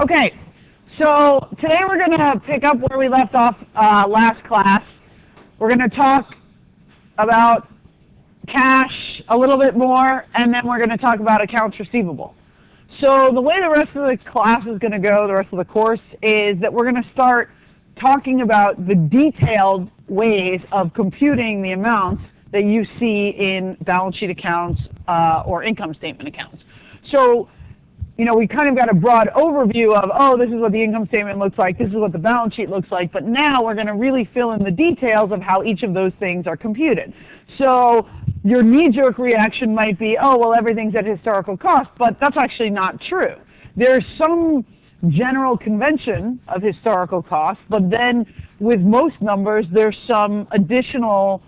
Okay, so today we're going to pick up where we left off last class. We're going to talk about cash a little bit more, and then we're going to talk about accounts receivable. So the way the rest of the class is going to go, the rest of the course, is that we're going to start talking about the detailed ways of computing the amounts that you see in balance sheet accounts or income statement accounts. So, you know, we kind of got a broad overview of, oh, this is what the income statement looks like, this is what the balance sheet looks like, but now we're going to really fill in the details of how each of those things are computed. So your knee-jerk reaction might be, oh, well, everything's at historical cost, but that's actually not true. There's some general convention of historical cost, but then with most numbers, there's some additional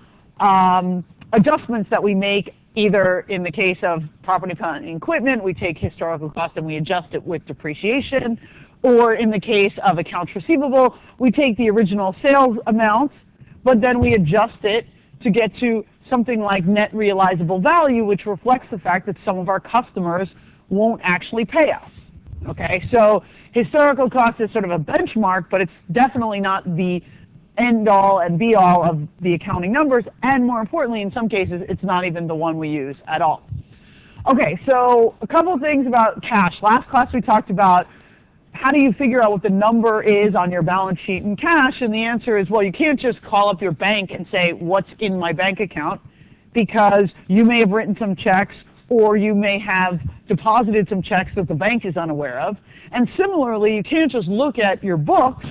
adjustments that we make. Either in the case of property, plant, and equipment, we take historical cost and we adjust it with depreciation, or in the case of accounts receivable, we take the original sales amount, but then we adjust it to get to something like net realizable value, which reflects the fact that some of our customers won't actually pay us. Okay, so historical cost is sort of a benchmark, but it's definitely not the end-all and be-all of the accounting numbers, and more importantly, in some cases, it's not even the one we use at all. Okay, so a couple of things about cash. Last class we talked about how do you figure out what the number is on your balance sheet in cash, and the answer is, well, you can't just call up your bank and say, what's in my bank account, because you may have written some checks or you may have deposited some checks that the bank is unaware of. And similarly, you can't just look at your books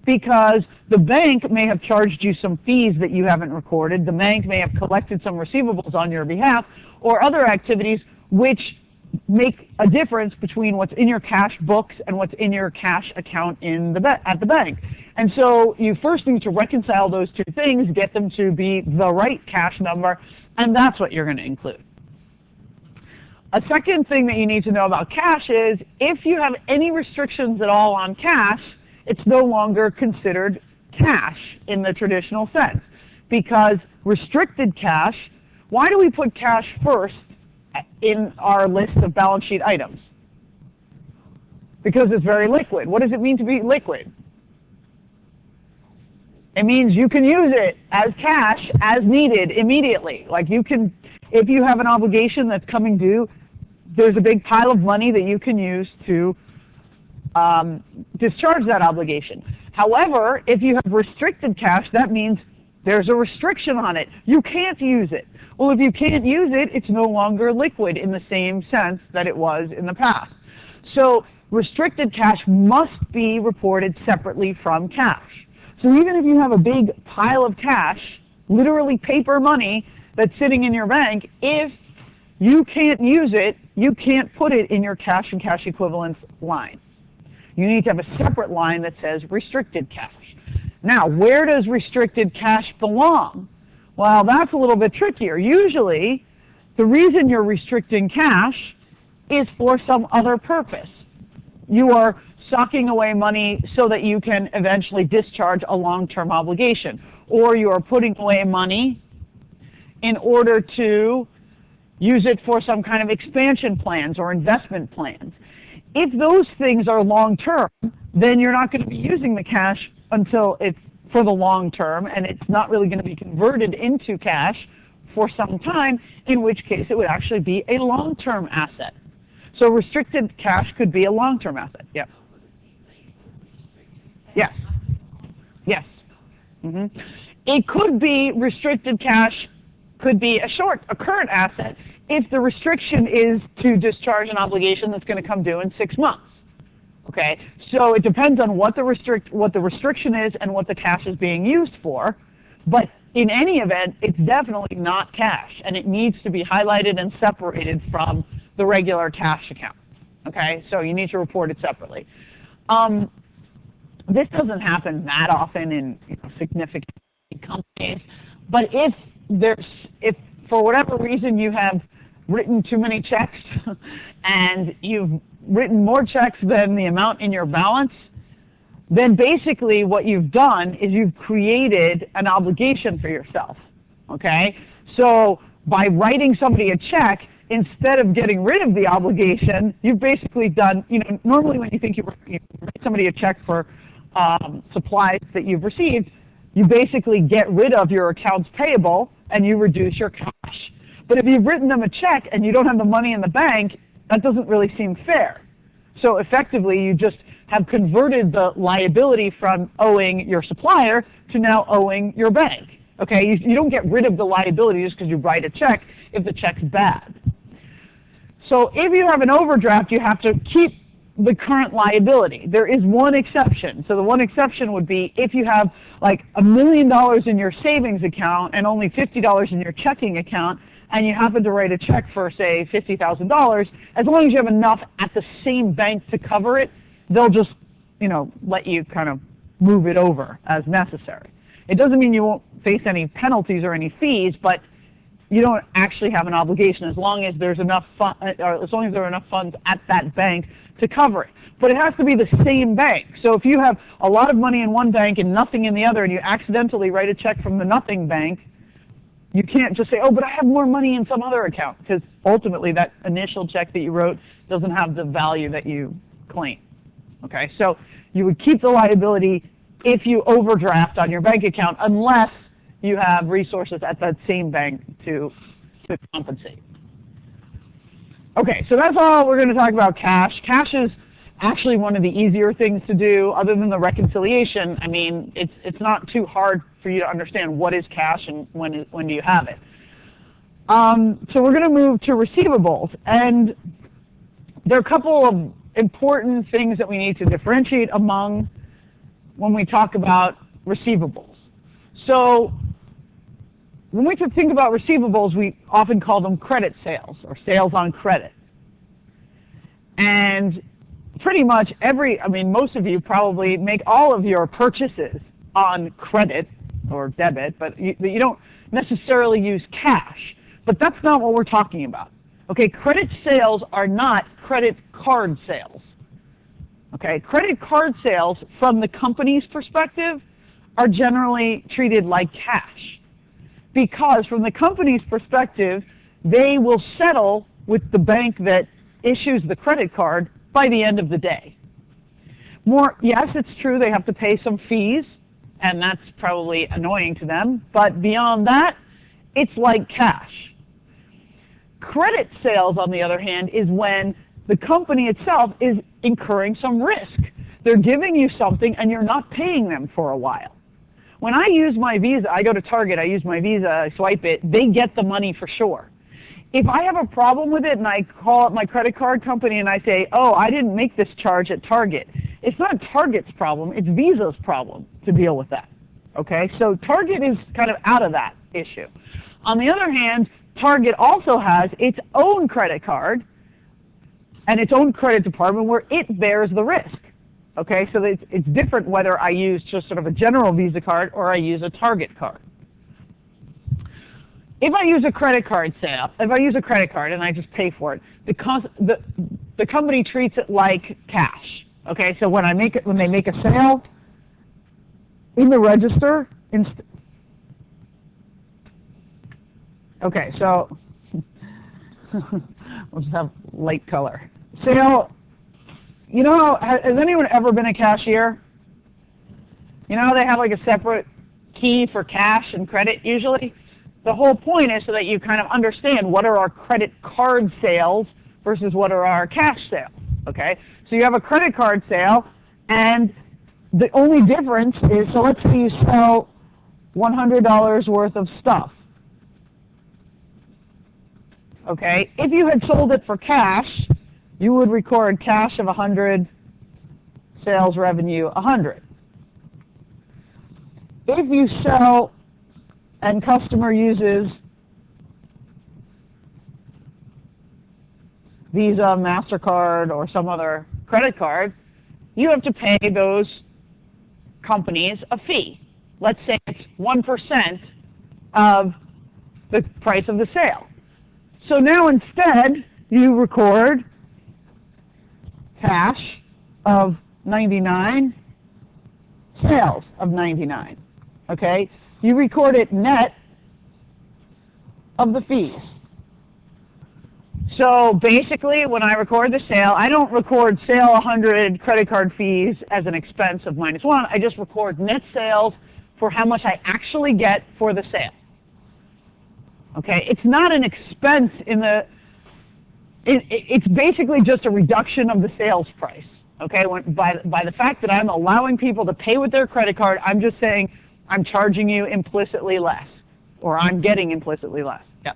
because the bank may have charged you some fees that you haven't recorded, the bank may have collected some receivables on your behalf, or other activities which make a difference between what's in your cash books and what's in your cash account at the bank. And so you first need to reconcile those two things, get them to be the right cash number, and that's what you're going to include. A second thing that you need to know about cash is if you have any restrictions at all on cash, it's no longer considered cash in the traditional sense. Because restricted cash, why do we put cash first in our list of balance sheet items? Because it's very liquid. What does it mean to be liquid? It means you can use it as cash as needed immediately. Like you can, if you have an obligation that's coming due, there's a big pile of money that you can use to discharge that obligation. However, if you have restricted cash, that means there's a restriction on it. You can't use it. Well, if you can't use it, it's no longer liquid in the same sense that it was in the past. So restricted cash must be reported separately from cash. So even if you have a big pile of cash, literally paper money that's sitting in your bank, if you can't use it, you can't put it in your cash and cash equivalents line. You need to have a separate line that says restricted cash. Now, where does restricted cash belong? Well, that's a little bit trickier. Usually, the reason you're restricting cash is for some other purpose. You are socking away money so that you can eventually discharge a long-term obligation, or you are putting away money in order to use it for some kind of expansion plans or investment plans. If those things are long-term, then you're not going to be using the cash until it's for the long term, and it's not really going to be converted into cash for some time, in which case it would actually be a long-term asset. So restricted cash could be a long-term asset. Yeah. Yes. Yes. Mm-hmm. It could be restricted cash, could be a current asset, if the restriction is to discharge an obligation that's going to come due in 6 months. Okay, so it depends on what the restriction is and what the cash is being used for, but in any event, it's definitely not cash, and it needs to be highlighted and separated from the regular cash account. Okay, so you need to report it separately. This doesn't happen that often in significant companies, but if for whatever reason you have written too many checks and you've written more checks than the amount in your balance, then basically what you've done is you've created an obligation for yourself, okay? So by writing somebody a check, instead of getting rid of the obligation, you've basically done, normally when you think you write somebody a check for supplies that you've received, you basically get rid of your accounts payable and you reduce your cash. But if you've written them a check and you don't have the money in the bank, that doesn't really seem fair. So effectively, you just have converted the liability from owing your supplier to now owing your bank. Okay, you don't get rid of the liability just because you write a check if the check's bad. So if you have an overdraft, you have to keep the current liability. There is one exception. So the one exception would be if you have like $1 million in your savings account and only $50 in your checking account, and you happen to write a check for, say, $50,000, as long as you have enough at the same bank to cover it, they'll just, let you kind of move it over as necessary. It doesn't mean you won't face any penalties or any fees, but you don't actually have an obligation as long as there's enough as long as there are enough funds at that bank to cover it. But it has to be the same bank. So if you have a lot of money in one bank and nothing in the other, and you accidentally write a check from the nothing bank, you can't just say, oh, but I have more money in some other account, because ultimately that initial check that you wrote doesn't have the value that you claim. Okay, so you would keep the liability if you overdraft on your bank account, unless you have resources at that same bank to compensate. Okay, so that's all we're going to talk about cash. Cash is actually one of the easier things to do, other than the reconciliation. I mean, it's not too hard for you to understand what is cash and when do you have it. So we're going to move to receivables, and there are a couple of important things that we need to differentiate among when we talk about receivables. So when we think about receivables, we often call them credit sales or sales on credit. And pretty much most of you probably make all of your purchases on credit or debit, but you don't necessarily use cash. But that's not what we're talking about. Okay, credit sales are not credit card sales. Okay, credit card sales from the company's perspective are generally treated like cash, because from the company's perspective, they will settle with the bank that issues the credit card by the end of the day. Yes, it's true they have to pay some fees, and that's probably annoying to them, but beyond that, it's like cash. Credit sales, on the other hand, is when the company itself is incurring some risk. They're giving you something and you're not paying them for a while. When I use my Visa, I go to Target, I use my Visa, I swipe it, they get the money for sure. If I have a problem with it and I call up my credit card company and I say, oh, I didn't make this charge at Target, it's not Target's problem, it's Visa's problem to deal with that. Okay, so Target is kind of out of that issue. On the other hand, Target also has its own credit card and its own credit department where it bears the risk. Okay, so it's different whether I use just sort of a general Visa card or I use a Target card. If I use a credit card and I just pay for it, the company treats it like cash. Okay, so when they make a sale in the register, okay, so we'll just have light color. Sale, has anyone ever been a cashier? You know how they have like a separate key for cash and credit usually? The whole point is so that you kind of understand what are our credit card sales versus what are our cash sales, okay? So you have a credit card sale, and the only difference is, so let's say you sell $100 worth of stuff. Okay, if you had sold it for cash, you would record cash of 100, sales revenue 100. If you sell and customer uses Visa, MasterCard, or some other credit card, you have to pay those companies a fee. Let's say it's 1% of the price of the sale. So now instead, you record cash of 99, sales of 99. Okay? You record it net of the fees. So basically, when I record the sale, I don't record sale 100 credit card fees as an expense of -1. I just record net sales for how much I actually get for the sale. Okay, it's not an expense in the, it's basically just a reduction of the sales price. Okay, by the fact that I'm allowing people to pay with their credit card, I'm just saying I'm charging you implicitly less, or I'm getting implicitly less. Yeah.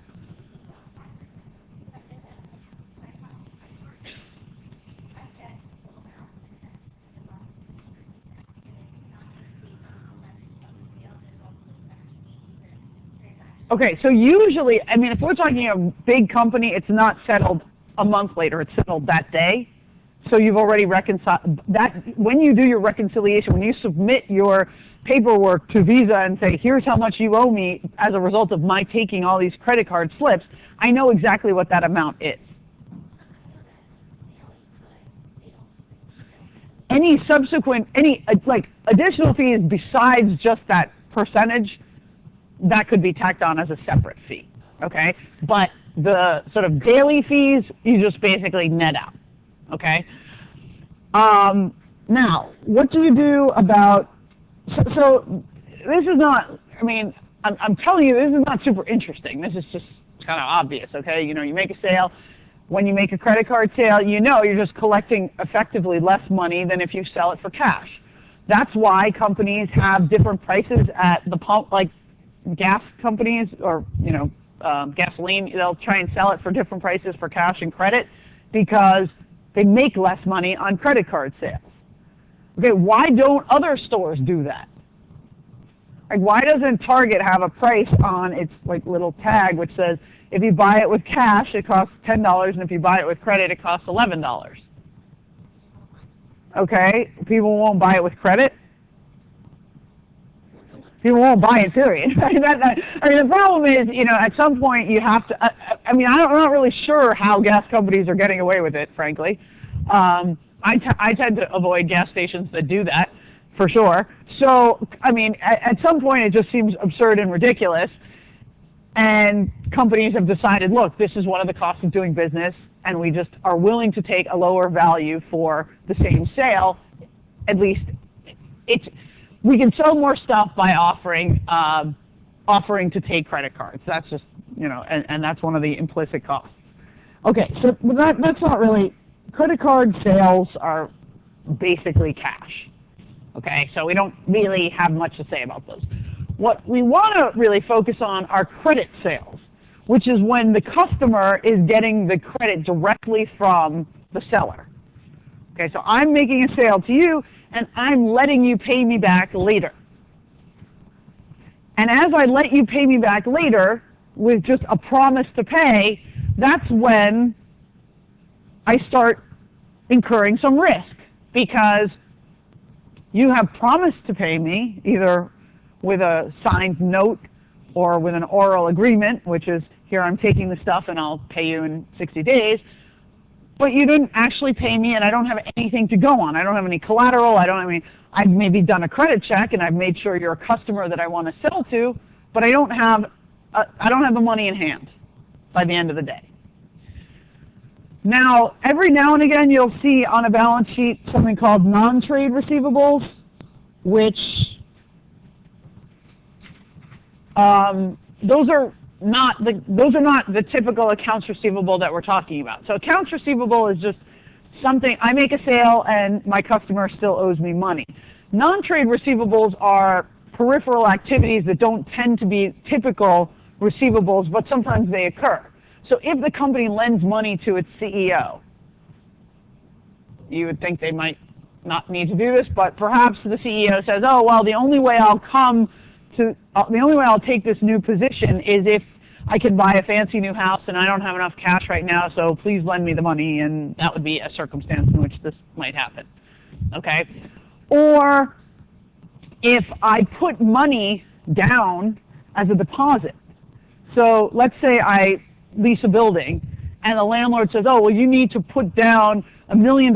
Okay, so usually, I mean, if we're talking a big company, it's not settled a month later, it's settled that day. So you've already reconciled that. When you do your reconciliation, when you submit your paperwork to Visa and say, here's how much you owe me as a result of my taking all these credit card slips, I know exactly what that amount is. Any subsequent, like additional fees besides just that percentage, that could be tacked on as a separate fee, okay? But the sort of daily fees, you just basically net out, okay? Now, what do you do about, so this is not, I mean, I'm telling you, this is not super interesting. This is just kind of obvious, okay? You know, you make a sale. When you make a credit card sale, you know you're just collecting effectively less money than if you sell it for cash. That's why companies have different prices at the pump, like gas companies or, you know, gasoline, they'll try and sell it for different prices for cash and credit because they make less money on credit card sales. Okay, why don't other stores do that? Like, why doesn't Target have a price on its like little tag which says if you buy it with cash it costs $10 and if you buy it with credit it costs $11? Okay, people won't buy it with credit. People won't buy it, period. I mean, the problem is, you know, at some point you have to, I mean, I'm not really sure how gas companies are getting away with it, frankly. I tend to avoid gas stations that do that, for sure. So, I mean, at some point it just seems absurd and ridiculous. And companies have decided, look, this is one of the costs of doing business, and we just are willing to take a lower value for the same sale. At least we can sell more stuff by offering to take credit cards. That's just, you know, and that's one of the implicit costs. Okay, so that's not really, credit card sales are basically cash. Okay, so we don't really have much to say about those. What we want to really focus on are credit sales, which is when the customer is getting the credit directly from the seller. Okay, so I'm making a sale to you, and I'm letting you pay me back later. And as I let you pay me back later with just a promise to pay, that's when I start incurring some risk, because you have promised to pay me either with a signed note or with an oral agreement, which is, here, I'm taking the stuff and I'll pay you in 60 days, but you didn't actually pay me and I don't have anything to go on. I don't have any collateral. I've maybe done a credit check and I've made sure you're a customer that I want to sell to, but I don't have the money in hand by the end of the day. Now, every now and again you'll see on a balance sheet something called non-trade receivables, which those are not the typical accounts receivable that we're talking about. So accounts receivable is just something, I make a sale and my customer still owes me money. Non-trade receivables are peripheral activities that don't tend to be typical receivables, but sometimes they occur. So if the company lends money to its CEO, you would think they might not need to do this, but perhaps the CEO says, oh, well, the only way I'll take this new position is if I can buy a fancy new house and I don't have enough cash right now, so please lend me the money, and that would be a circumstance in which this might happen, okay? Or if I put money down as a deposit. So let's say I lease a building and the landlord says, oh, well, you need to put down $1 million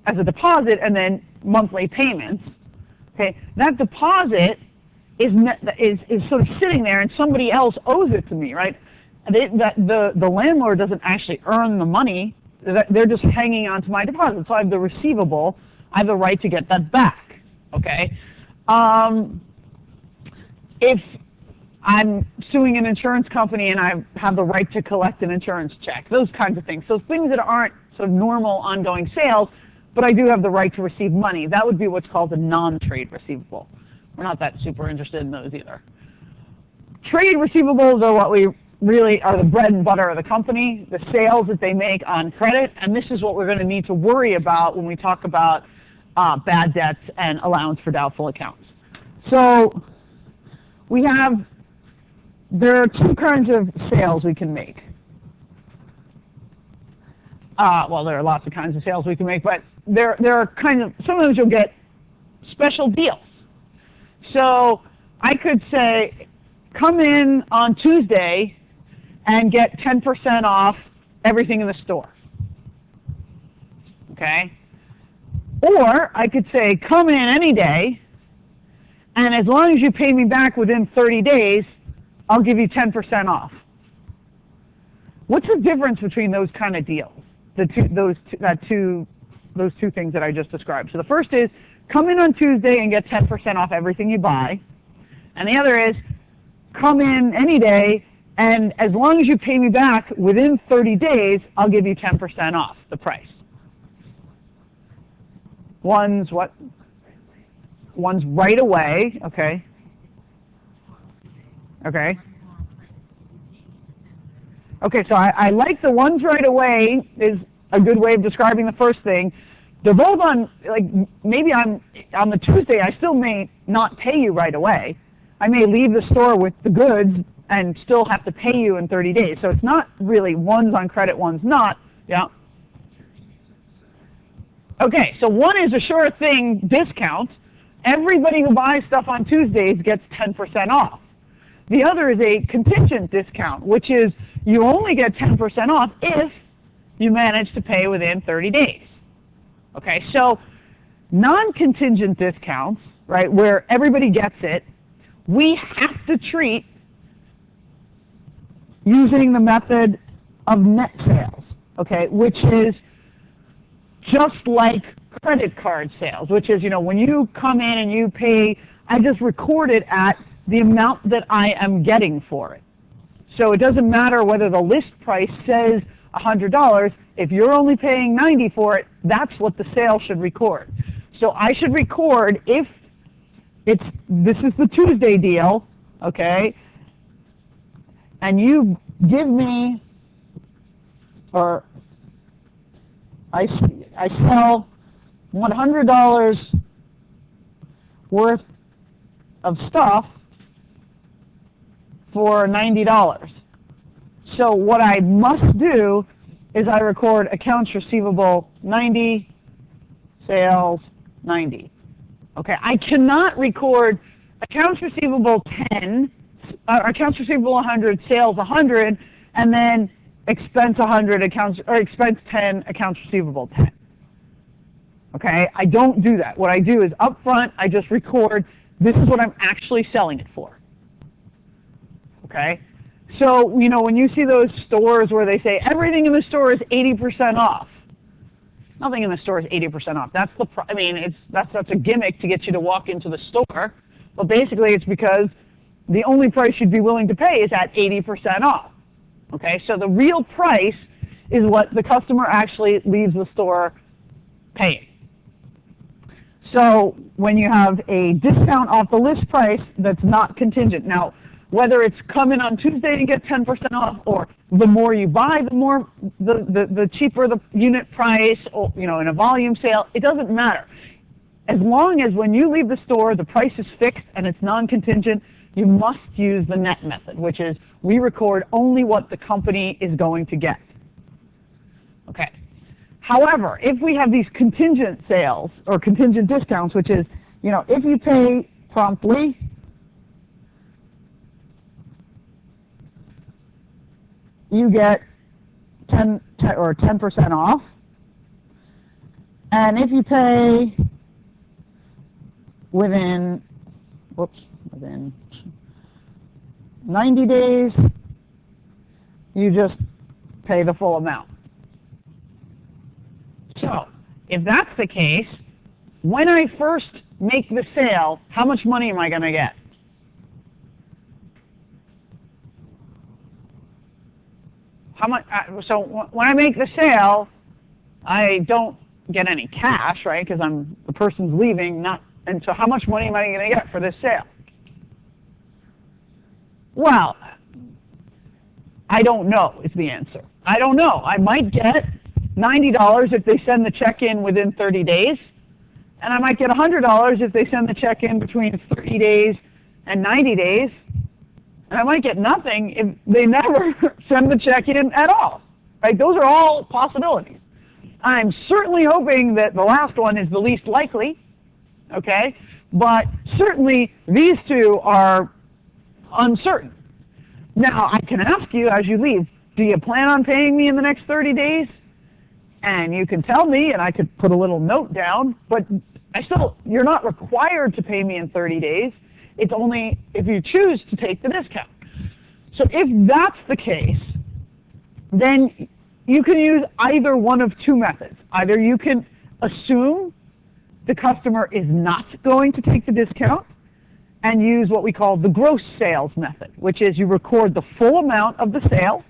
as a deposit and then monthly payments, okay? That deposit is sort of sitting there and somebody else owes it to me, right? the landlord doesn't actually earn the money. They're just hanging on to my deposit. So I have the receivable. I have the right to get that back. Okay. If I'm suing an insurance company and I have the right to collect an insurance check, those kinds of things. So things that aren't sort of normal ongoing sales, but I do have the right to receive money. That would be what's called a non-trade receivable. We're not that super interested in those either. Trade receivables are what we really are the bread and butter of the company, the sales that they make on credit, and this is what we're going to need to worry about when we talk about bad debts and allowance for doubtful accounts. So there are two kinds of sales we can make. Well, there are lots of kinds of sales we can make, but there are kind of, sometimes you'll get special deals. So I could say, come in on Tuesday and get 10% off everything in the store. Okay? Or I could say, come in any day, and as long as you pay me back within 30 days, I'll give you 10% off. What's the difference between those kind of deals? Those two things that I just described. So the first is, come in on Tuesday and get 10% off everything you buy. And the other is, come in any day, and as long as you pay me back within 30 days, I'll give you 10% off the price. One's what? One's right away, okay. Okay. Okay, so I like the ones right away is a good way of describing the first thing. They're both on, like, maybe on the Tuesday, I still may not pay you right away. I may leave the store with the goods and still have to pay you in 30 days. So it's not really one's on credit, one's not. Yeah. Okay, so one is a sure thing discount. Everybody who buys stuff on Tuesdays gets 10% off. The other is a contingent discount, which is you only get 10% off if you manage to pay within 30 days. Okay, so non-contingent discounts, right, where everybody gets it, we have to treat using the method of net sales, okay, which is just like credit card sales, which is, when you come in and you pay, I just record it at the amount that I am getting for it. So it doesn't matter whether the list price says $100. If you're only paying $90 for it, that's what the sale should record. So I should record if this is the Tuesday deal, okay, and you give me, or I sell $100 worth of stuff for $90. So what I must do is I record accounts receivable 90, sales 90. Okay, I cannot record accounts receivable 10, accounts receivable 100, sales 100, and then expense 100 expense 10, accounts receivable 10. Okay, I don't do that. What I do is up front, I just record this is what I'm actually selling it for. Okay, so when you see those stores where they say everything in the store is 80% off, nothing in the store is 80% off. That's that's a gimmick to get you to walk into the store. But basically, it's because the only price you'd be willing to pay is at 80% off. Okay, so the real price is what the customer actually leaves the store paying. So when you have a discount off the list price that's not contingent. Now, whether it's come in on Tuesday and get 10% off, or the more you buy, the cheaper the unit price, or in a volume sale, it doesn't matter. As long as when you leave the store, the price is fixed and it's non-contingent, you must use the net method, which is we record only what the company is going to get. Okay. However, if we have these contingent sales or contingent discounts, which is, if you pay promptly, you get 10% off, and if you pay within 90 days, you just pay the full amount. So, if that's the case, when I first make the sale, how much money am I going to get? How much? So when I make the sale, I don't get any cash, right? Because the person's leaving. And so how much money am I going to get for this sale? Well, I don't know is the answer. I don't know. I might get $90 if they send the check in within 30 days, and I might get $100 if they send the check in between 30 days and 90 days, and I might get nothing if they never send the check in at all. Right? Those are all possibilities. I'm certainly hoping that the last one is the least likely, okay? But certainly these two are uncertain. Now, I can ask you as you leave, do you plan on paying me in the next 30 days? And you can tell me, and I could put a little note down, but you're not required to pay me in 30 days. It's only if you choose to take the discount. So if that's the case, then you can use either one of two methods. Either you can assume the customer is not going to take the discount and use what we call the gross sales method, which is you record the full amount of the sale.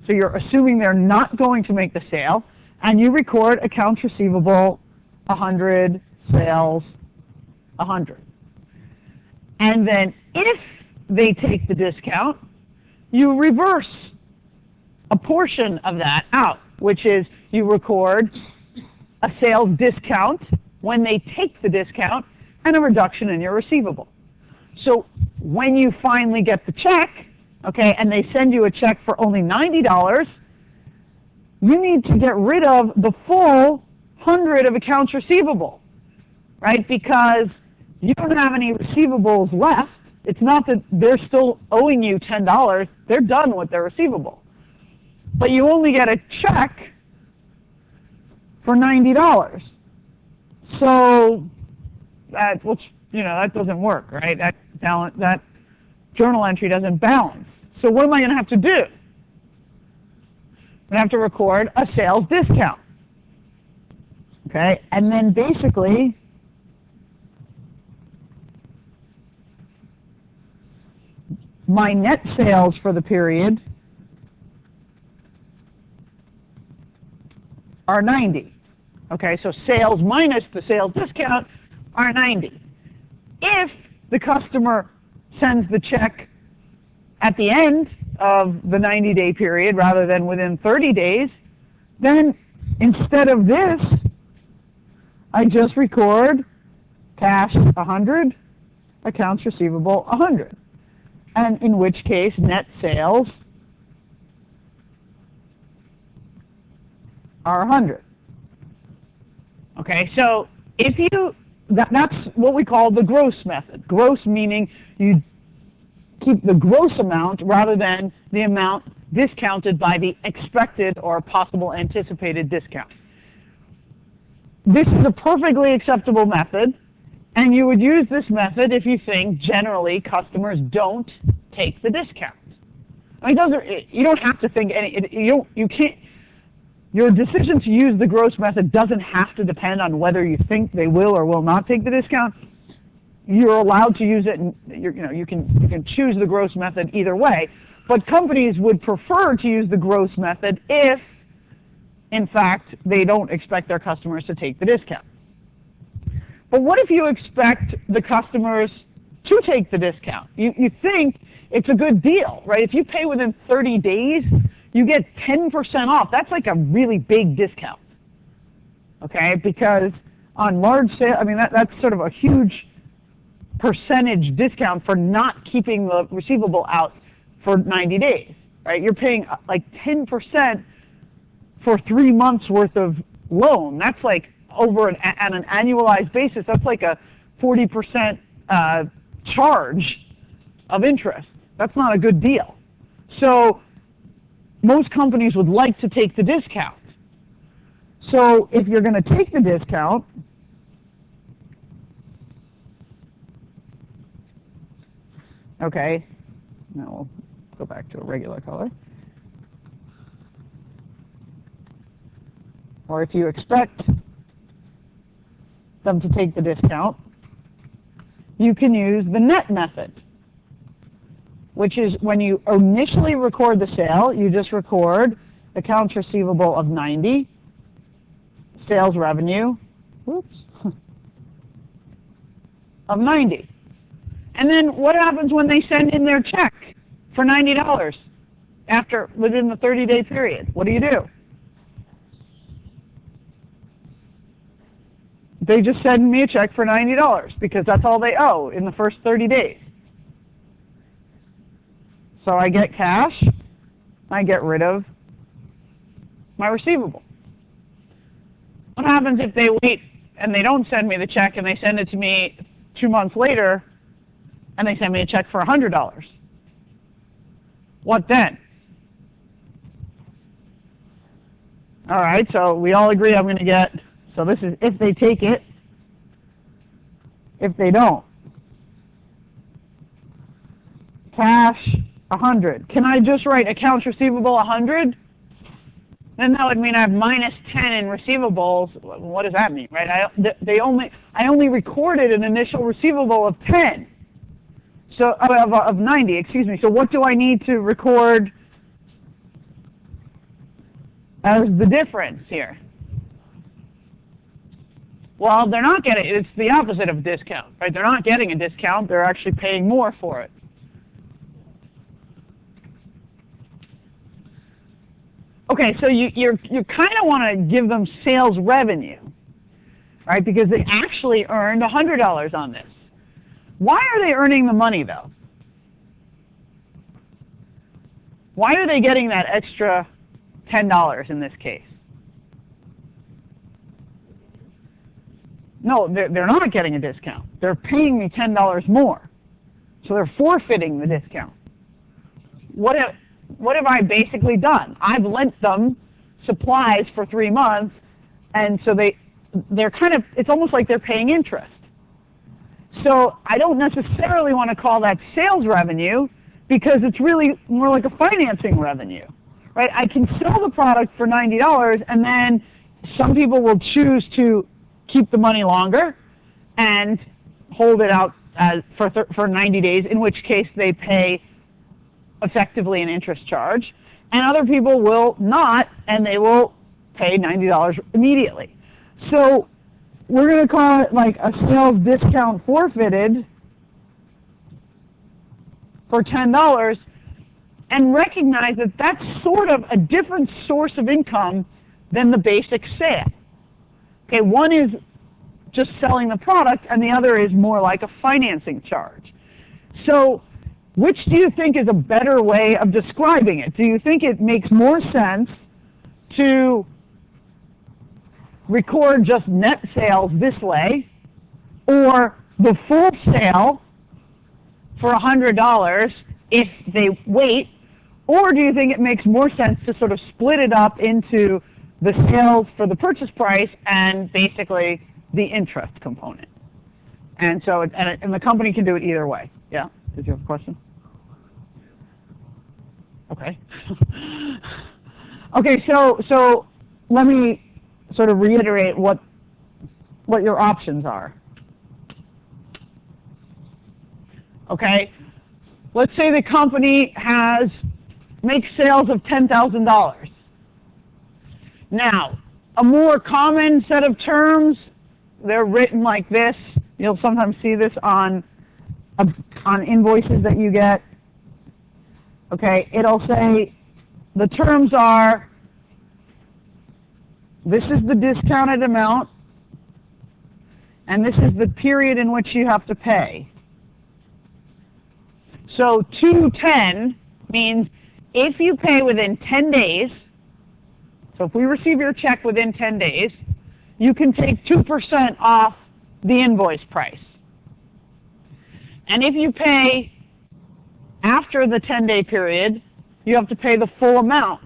So you're assuming they're not going to make the sale, and you record accounts receivable 100, sales 100. And then if they take the discount, you reverse a portion of that out, which is you record a sales discount when they take the discount and a reduction in your receivable. So when you finally get the check, okay, and they send you a check for only $90, you need to get rid of the full 100 of accounts receivable, right? Because you don't have any receivables left. It's not that they're still owing you $10. They're done with their receivable. But you only get a check for $90. So that doesn't work, right? That journal entry doesn't balance. So what am I going to have to do? I'm going to have to record a sales discount. Okay, and then basically my net sales for the period are 90. Okay, so sales minus the sales discount are 90. If the customer sends the check at the end of the 90-day period rather than within 30 days, then instead of this, I just record cash 100, accounts receivable 100. And in which case, net sales are 100. Okay, so that's what we call the gross method. Gross meaning you keep the gross amount rather than the amount discounted by the expected or possible anticipated discount. This is a perfectly acceptable method, and you would use this method if you think generally customers don't take the discount. I mean, you don't have to think you can't. Your decision to use the gross method doesn't have to depend on whether you think they will or will not take the discount. You're allowed to use it, and you can choose the gross method either way. But companies would prefer to use the gross method if, in fact, they don't expect their customers to take the discount. But what if you expect the customers to take the discount? You think it's a good deal, right? If you pay within 30 days, you get 10% off. That's like a really big discount, okay? Because on large sales, I mean, that's sort of a huge percentage discount for not keeping the receivable out for 90 days, right? You're paying like 10% for 3 months worth of loan. That's like on an annualized basis, that's like a 40% charge of interest. That's not a good deal. So most companies would like to take the discount. So if you're going to take the discount, okay, now we'll go back to a regular color. or if you expect them to take the discount, you can use the net method, which is when you initially record the sale, you just record accounts receivable of 90, sales revenue, of 90. And then what happens when they send in their check for $90 within the 30-day period? What do? They just send me a check for $90 because that's all they owe in the first 30 days. So I get cash, I get rid of my receivable. What happens if they wait and they don't send me the check and they send it to me 2 months later and they send me a check for $100? What then? All right, so we all agree I'm going to get, so this is if they take it, if they don't. Cash, 100. Can I just write accounts receivable 100? Then that would mean I have minus 10 in receivables. What does that mean, right? I only recorded an initial receivable of 10, so of 90. Excuse me. So what do I need to record as the difference here? Well, they're not getting. It's the opposite of a discount, right? They're not getting a discount. They're actually paying more for it. Okay, so you kind of want to give them sales revenue, right? Because they actually earned $100 on this. Why are they earning the money, though? Why are they getting that extra $10 in this case? No, they're not getting a discount. They're paying me $10 more. So they're forfeiting the discount. What have I basically done? I've lent them supplies for 3 months, and so they're kind of, it's almost like they're paying interest. So I don't necessarily want to call that sales revenue because it's really more like a financing revenue, right? I can sell the product for $90, and then some people will choose to keep the money longer and hold it out for 90 days, in which case they pay effectively an interest charge, and other people will not, and they will pay $90 immediately. So we're going to call it like a sales discount forfeited for $10 and recognize that that's sort of a different source of income than the basic sale. Okay, one is just selling the product, and the other is more like a financing charge. So which do you think is a better way of describing it? Do you think it makes more sense to record just net sales this way, or the full sale for $100 if they wait, or do you think it makes more sense to sort of split it up into the sales for the purchase price and basically the interest component? And so, and the company can do it either way. Yeah? Did you have a question? Okay. Okay, so let me sort of reiterate what your options are. Okay, let's say the company makes sales of $10,000. Now, a more common set of terms, they're written like this. You'll sometimes see this on invoices that you get. Okay, it'll say the terms are, this is the discounted amount, and this is the period in which you have to pay. So 210 means if you pay within 10 days, so if we receive your check within 10 days, you can take 2% off the invoice price. And if you pay after the 10-day period, you have to pay the full amount.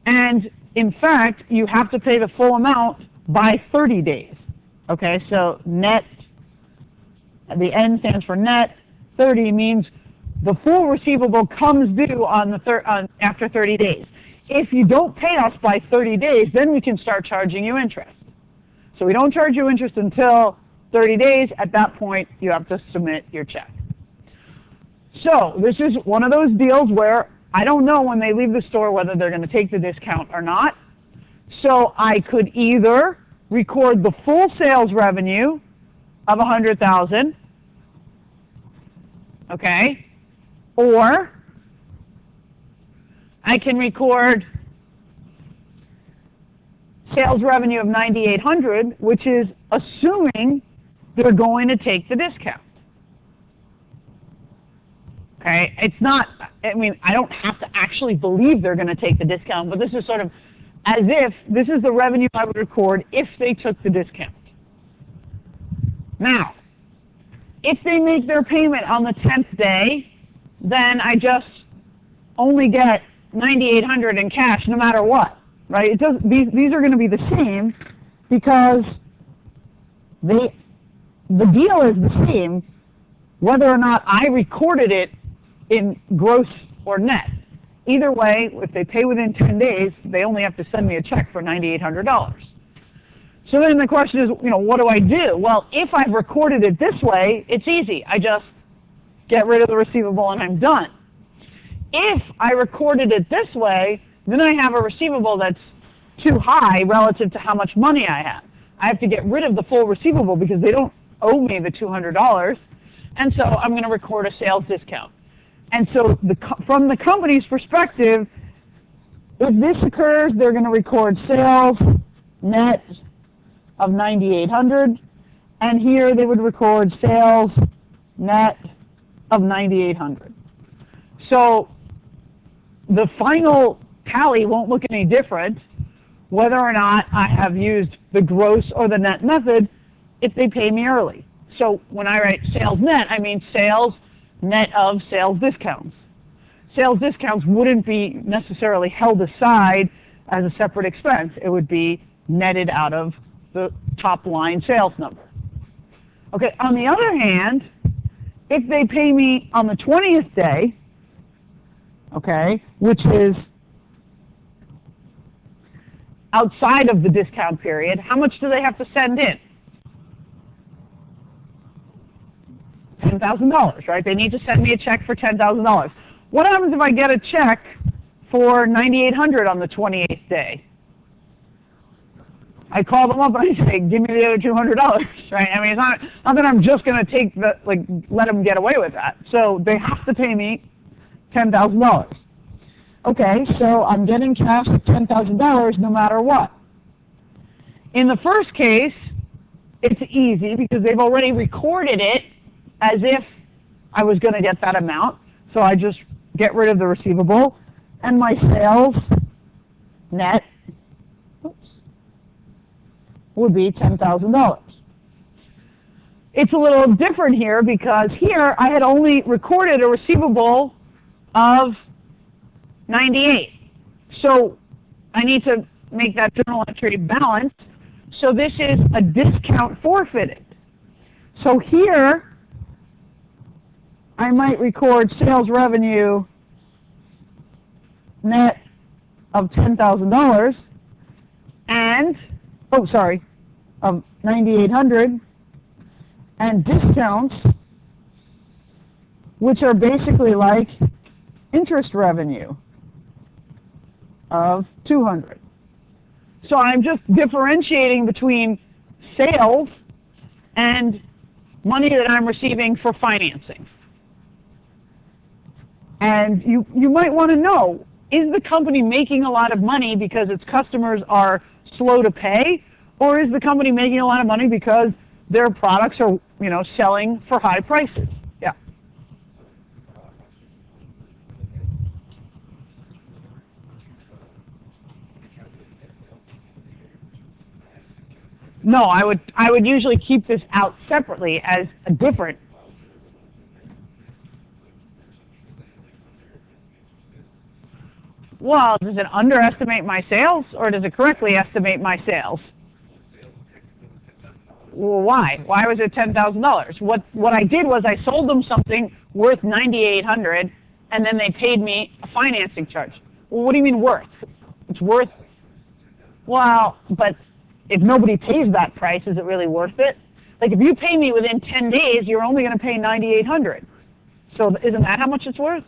And in fact, you have to pay the full amount by 30 days. Okay, so net, the N stands for net. 30 means the full receivable comes due after 30 days. If you don't pay us by 30 days, then we can start charging you interest. So we don't charge you interest until 30 days. At that point, you have to submit your check. So this is one of those deals where I don't know when they leave the store whether they're going to take the discount or not. So I could either record the full sales revenue of $100,000, okay, or I can record sales revenue of $9,800, which is assuming they're going to take the discount. Okay, it's not, I mean, I don't have to actually believe they're going to take the discount, but this is sort of as if this is the revenue I would record if they took the discount. Now, if they make their payment on the 10th day, then I just only get $9,800 in cash no matter what, right? It does, these are going to be the same because the deal is the same whether or not I recorded it in gross or net. Either way, if they pay within 10 days, they only have to send me a check for $9,800. So then the question is, what do I do? Well, if I've recorded it this way, it's easy. I just get rid of the receivable and I'm done. If I recorded it this way, then I have a receivable that's too high relative to how much money I have. I have to get rid of the full receivable because they don't owe me the $200, and so I'm going to record a sales discount. And so from the company's perspective, if this occurs, they're going to record sales net of $9,800, and here they would record sales net of $9,800. So the final tally won't look any different whether or not I have used the gross or the net method if they pay me early. So when I write sales net, I mean sales net of sales discounts. Sales discounts wouldn't be necessarily held aside as a separate expense. It would be netted out of the top line sales number. Okay, on the other hand, if they pay me on the 20th day, okay, which is outside of the discount period, how much do they have to send in? $10,000, right? They need to send me a check for $10,000. What happens if I get a check for $9,800 on the 28th day? I call them up and I say, give me the other $200, right? I mean, it's not that I'm just going to let them get away with that. So they have to pay me $10,000. Okay, so I'm getting cash of $10,000 no matter what. In the first case, it's easy because they've already recorded it as if I was going to get that amount. So I just get rid of the receivable, and my sales net would be $10,000. It's a little different here because here I had only recorded a receivable of 98. So I need to make that journal entry balanced. So this is a discount forfeited. So here I might record sales revenue net of $10,000 and of $9,800, and discounts, which are basically like interest revenue of $200. So I'm just differentiating between sales and money that I'm receiving for financing. And you might want to know, is the company making a lot of money because its customers are slow to pay, or is the company making a lot of money because their products are, selling for high prices? Yeah. No, I would usually keep this out separately as a different. Well, does it underestimate my sales, or does it correctly estimate my sales? Well, why? Why was it $10,000? What I did was I sold them something worth $9,800, and then they paid me a financing charge. Well, what do you mean worth? it's worth, well, but if nobody pays that price, is it really worth it? Like if you pay me within 10 days, you're only going to pay $9,800. So isn't that how much it's worth?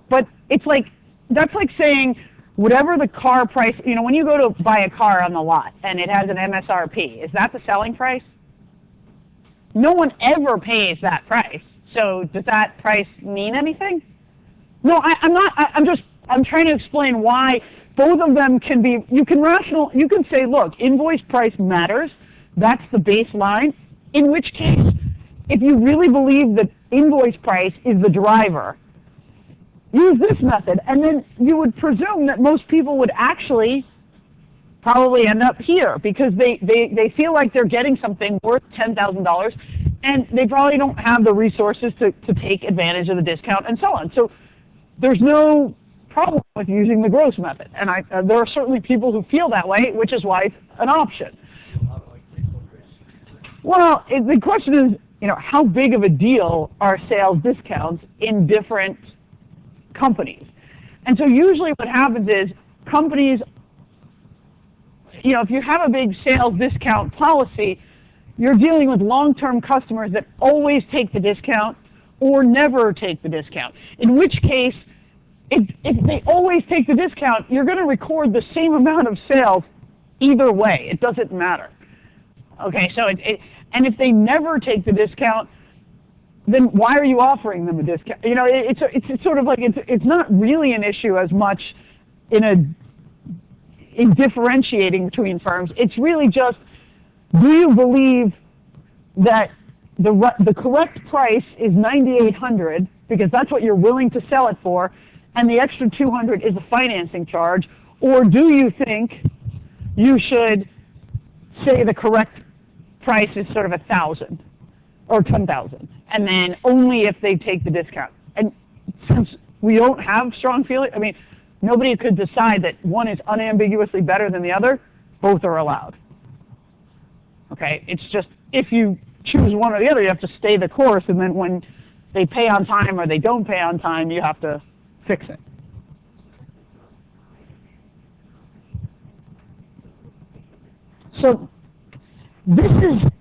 But it's like, that's like saying whatever the car price, you know, when you go to buy a car on the lot and it has an MSRP, is that the selling price? No one ever pays that price. So does that price mean anything? No, I'm trying to explain why both of them can be, you can say, look, invoice price matters, that's the baseline, in which case, if you really believe that invoice price is the driver, use this method, and then you would presume that most people would actually probably end up here because they feel like they're getting something worth $10,000, and they probably don't have the resources to take advantage of the discount and so on. So there's no problem with using the gross method, and there are certainly people who feel that way, which is why it's an option. Well, the question is, you know, how big of a deal are sales discounts in different companies? And so usually what happens is companies, you know, if you have a big sales discount policy, you're dealing with long-term customers that always take the discount or never take the discount, in which case, if they always take the discount, you're going to record the same amount of sales either way. It doesn't matter. Okay, so and if they never take the discount, then why are you offering them a discount? You know, it's sort of like it's not really an issue as much in differentiating between firms. It's really just, do you believe that the correct price is $9,800 because that's what you're willing to sell it for, and the extra $200 is a financing charge, or do you think you should say the correct price is sort of $1,000 or $10,000, and then only if they take the discount? And since we don't have strong feeling, I mean, nobody could decide that one is unambiguously better than the other. Both are allowed. Okay, it's just if you choose one or the other, you have to stay the course, and then when they pay on time or they don't pay on time, you have to fix it. So this is,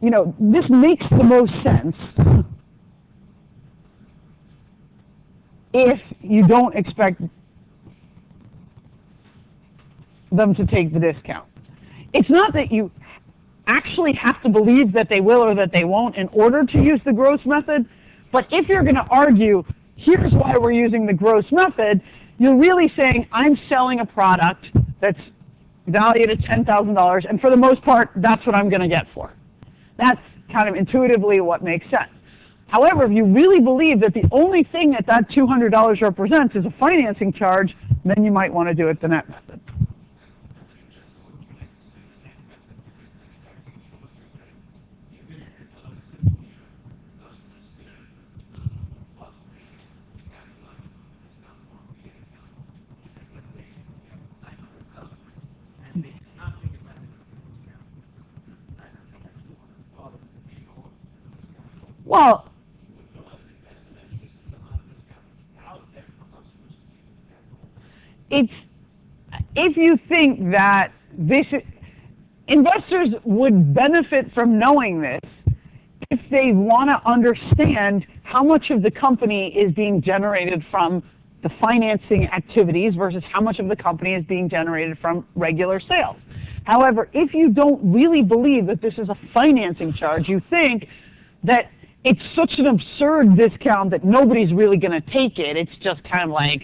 you know, this makes the most sense if you don't expect them to take the discount. It's not that you actually have to believe that they will or that they won't in order to use the gross method, but if you're going to argue, here's why we're using the gross method, you're really saying, I'm selling a product that's valued at $10,000, and for the most part, that's what I'm going to get for. That's kind of intuitively what makes sense. However, if you really believe that the only thing that $200 represents is a financing charge, then you might want to do it the net method. Well, it's, if you think that investors would benefit from knowing this if they want to understand how much of the company is being generated from the financing activities versus how much of the company is being generated from regular sales. However, if you don't really believe that this is a financing charge, you think that it's such an absurd discount that nobody's really going to take it, it's just kind of like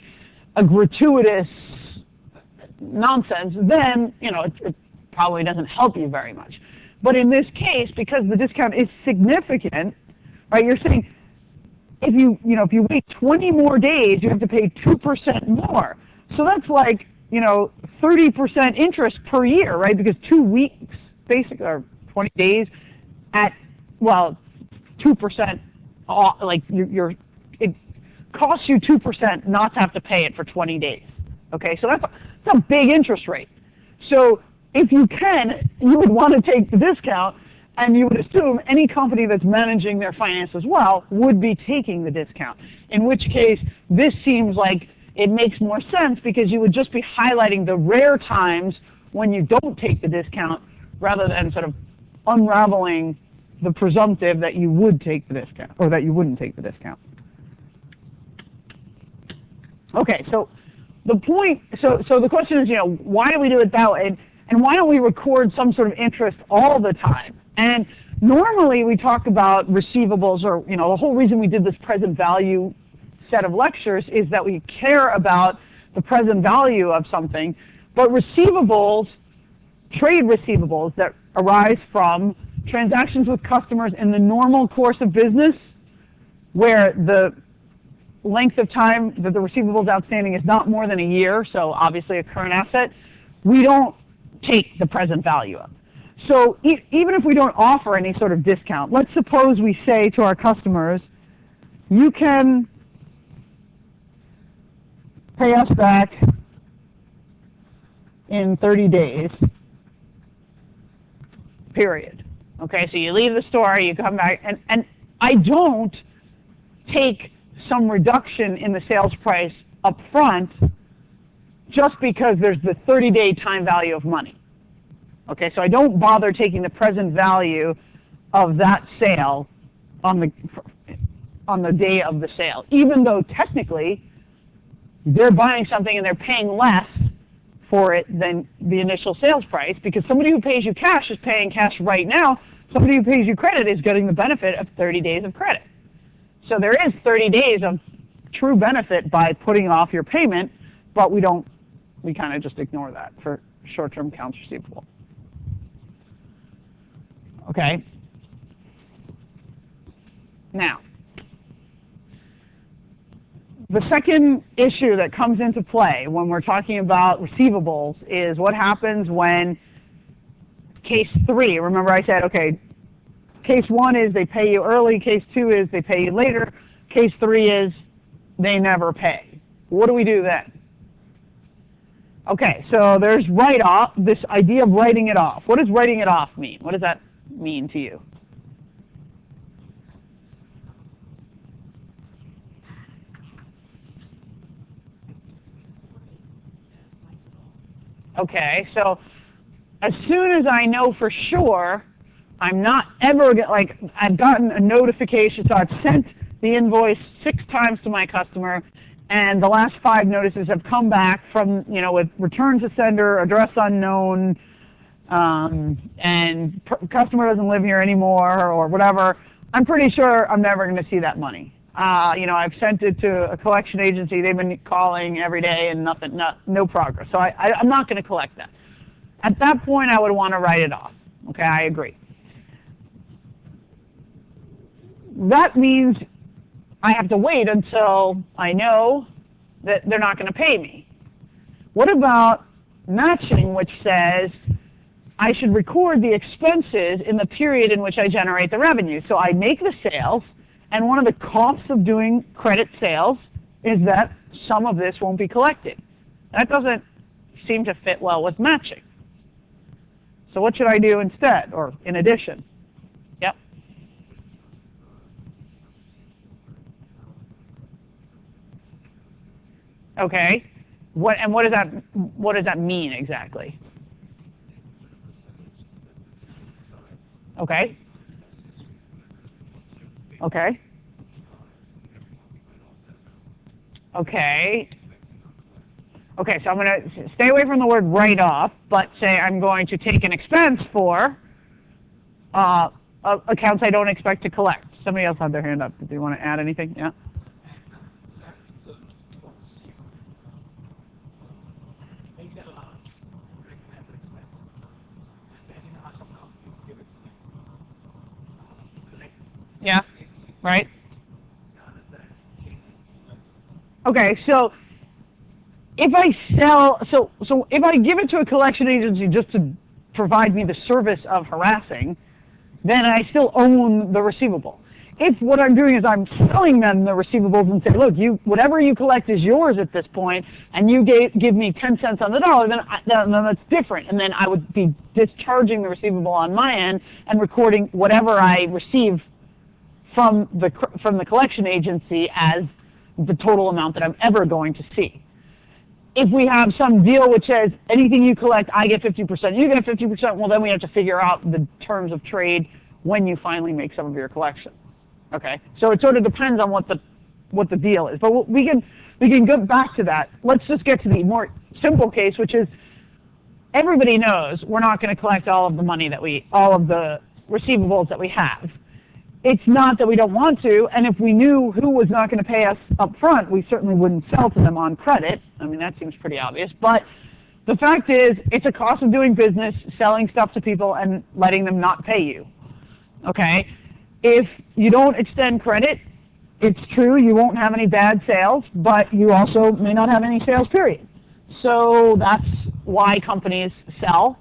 a gratuitous nonsense, then, you know, it probably doesn't help you very much. But in this case, because the discount is significant, right, you're saying if you wait 20 more days, you have to pay 2% more. So that's like, 30% interest per year, right? Because 2 weeks, basically, or 20 days at, 2%, it costs you 2% not to have to pay it for 20 days. Okay, so that's a big interest rate. So if you can, you would want to take the discount, And you would assume any company that's managing their finances well would be taking the discount, in which case this seems like it makes more sense because you would just be highlighting the rare times when you don't take the discount rather than sort of unraveling the presumptive that you would take the discount or that you wouldn't take the discount. Okay, so the point, so the question is, why do we do it that way? And why don't we record some sort of interest all the time? And normally we talk about receivables, or the whole reason we did this present value set of lectures is that we care about the present value of something. But receivables, trade receivables that arise from transactions with customers in the normal course of business, where the length of time that the receivables outstanding is not more than a year, so obviously a current asset, we don't take the present value of. So even if we don't offer any sort of discount, let's suppose we say to our customers, you can pay us back in 30 days, period. Okay, so you leave the store, you come back, and I don't take some reduction in the sales price up front just because there's the 30-day time value of money. Okay, so I don't bother taking the present value of that sale on the day of the sale, even though technically they're buying something and they're paying less for it than the initial sales price, because somebody who pays you cash is paying cash right now. Somebody who pays you credit is getting the benefit of 30 days of credit. So there is 30 days of true benefit by putting off your payment, but we kind of just ignore that for short-term accounts receivable. Okay. Now, the second issue that comes into play when we're talking about receivables is what happens when case 3, remember I said, okay, case 1 is they pay you early, case 2 is they pay you later, case 3 is they never pay. What do we do then? Okay, so there's write-off, this idea of writing it off. What does writing it off mean? What does that mean to you? Okay, so as soon as I know for sure, I'm not ever, I've gotten a notification, so I've sent the invoice 6 times to my customer, and the last 5 notices have come back from, with return to sender, address unknown, and customer doesn't live here anymore, or whatever. I'm pretty sure I'm never going to see that money. I've sent it to a collection agency. They've been calling every day and no progress. So I'm not going to collect that. At that point, I would want to write it off. Okay, I agree. That means I have to wait until I know that they're not going to pay me. What about matching, which says I should record the expenses in the period in which I generate the revenue? So I make the sales, and one of the costs of doing credit sales is that some of this won't be collected. That doesn't seem to fit well with matching. So what should I do instead, or in addition? Yep. Okay. What does that mean exactly? Okay. Okay. Okay. Okay, so I'm going to stay away from the word write-off, but say I'm going to take an expense for accounts I don't expect to collect. Somebody else had their hand up. Do you want to add anything? Yeah? Yeah, right? Okay, so if I sell, so if I give it to a collection agency just to provide me the service of harassing, then I still own the receivable. If what I'm doing is I'm selling them the receivables and say, look, whatever you collect is yours at this point, and you give me 10 cents on the dollar, then that's different. And then I would be discharging the receivable on my end and recording whatever I receive from the collection agency as the total amount that I'm ever going to see. If we have some deal which says anything you collect, I get 50%, you get 50%, well, then we have to figure out the terms of trade when you finally make some of your collection. Okay, so it sort of depends on what the deal is. But we can go back to that. Let's just get to the more simple case, which is everybody knows we're not going to collect all of the money all of the receivables that we have. It's not that we don't want to, and if we knew who was not going to pay us up front, we certainly wouldn't sell to them on credit. I mean, that seems pretty obvious. But the fact is, it's a cost of doing business, selling stuff to people and letting them not pay you. Okay? If you don't extend credit, it's true you won't have any bad sales, but you also may not have any sales, period. So that's why companies sell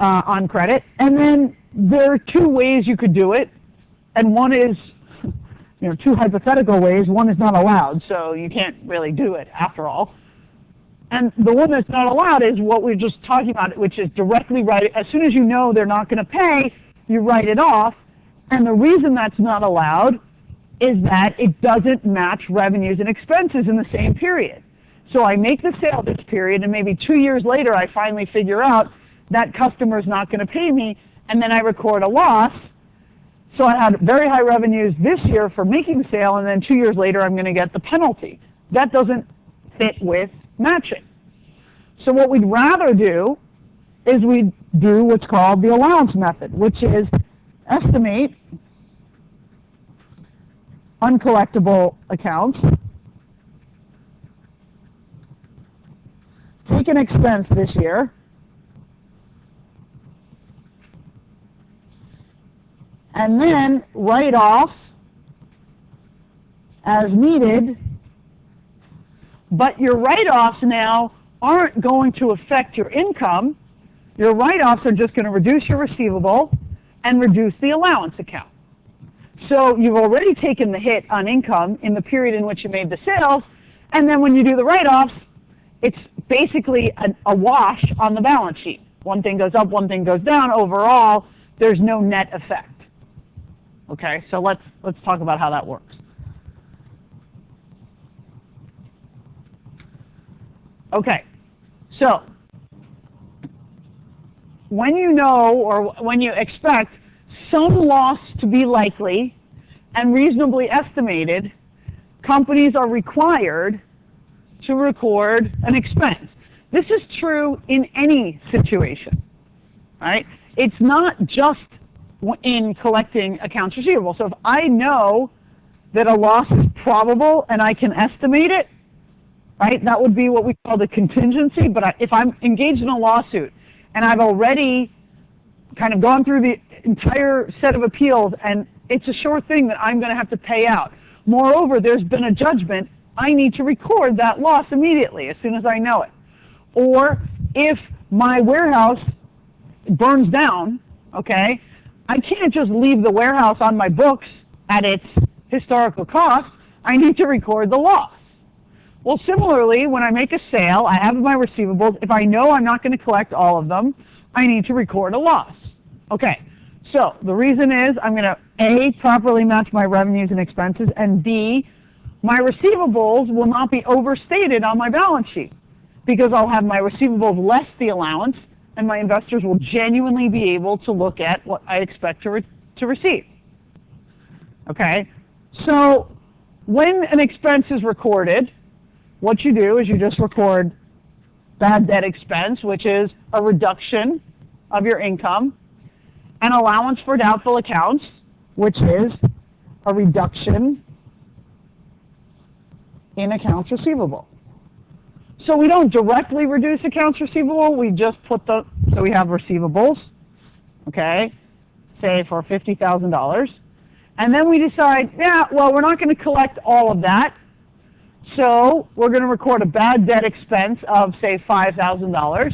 on credit. And then there are two ways you could do it. And one is, two hypothetical ways. One is not allowed, so you can't really do it after all. And the one that's not allowed is what we're just talking about, which is directly write it. As soon as you know they're not going to pay, you write it off. And the reason that's not allowed is that it doesn't match revenues and expenses in the same period. So I make the sale this period, and maybe 2 years later I finally figure out that customer's not going to pay me, and then I record a loss. So I had very high revenues this year for making the sale, and then 2 years later I'm going to get the penalty. That doesn't fit with matching. So what we'd rather do is we do what's called the allowance method, which is estimate uncollectible accounts, take an expense this year, and then write off as needed, but your write-offs now aren't going to affect your income. Your write-offs are just going to reduce your receivable and reduce the allowance account. So you've already taken the hit on income in the period in which you made the sales, and then when you do the write-offs, it's basically a wash on the balance sheet. One thing goes up, one thing goes down. Overall, there's no net effect. Okay, so let's talk about how that works. Okay, so when you know or when you expect some loss to be likely and reasonably estimated, companies are required to record an expense. This is true in any situation, right? It's not just in collecting accounts receivable. So if I know that a loss is probable and I can estimate it, right, that would be what we call the contingency. But if I'm engaged in a lawsuit and I've already kind of gone through the entire set of appeals and it's a sure thing that I'm going to have to pay out. Moreover, there's been a judgment, I need to record that loss immediately as soon as I know it. Or if my warehouse burns down, okay, I can't just leave the warehouse on my books at its historical cost. I need to record the loss. Well, similarly, when I make a sale, I have my receivables. If I know I'm not going to collect all of them, I need to record a loss. Okay, so the reason is I'm going to, A, properly match my revenues and expenses, and B, my receivables will not be overstated on my balance sheet because I'll have my receivables less the allowance, and my investors will genuinely be able to look at what I expect to receive. Okay, so when an expense is recorded, what you do is you just record bad debt expense, which is a reduction of your income, and allowance for doubtful accounts, which is a reduction in accounts receivable. So we don't directly reduce accounts receivable, we just put so we have receivables, okay, say for $50,000, and then we decide, yeah, well, we're not going to collect all of that, so we're going to record a bad debt expense of, say, $5,000,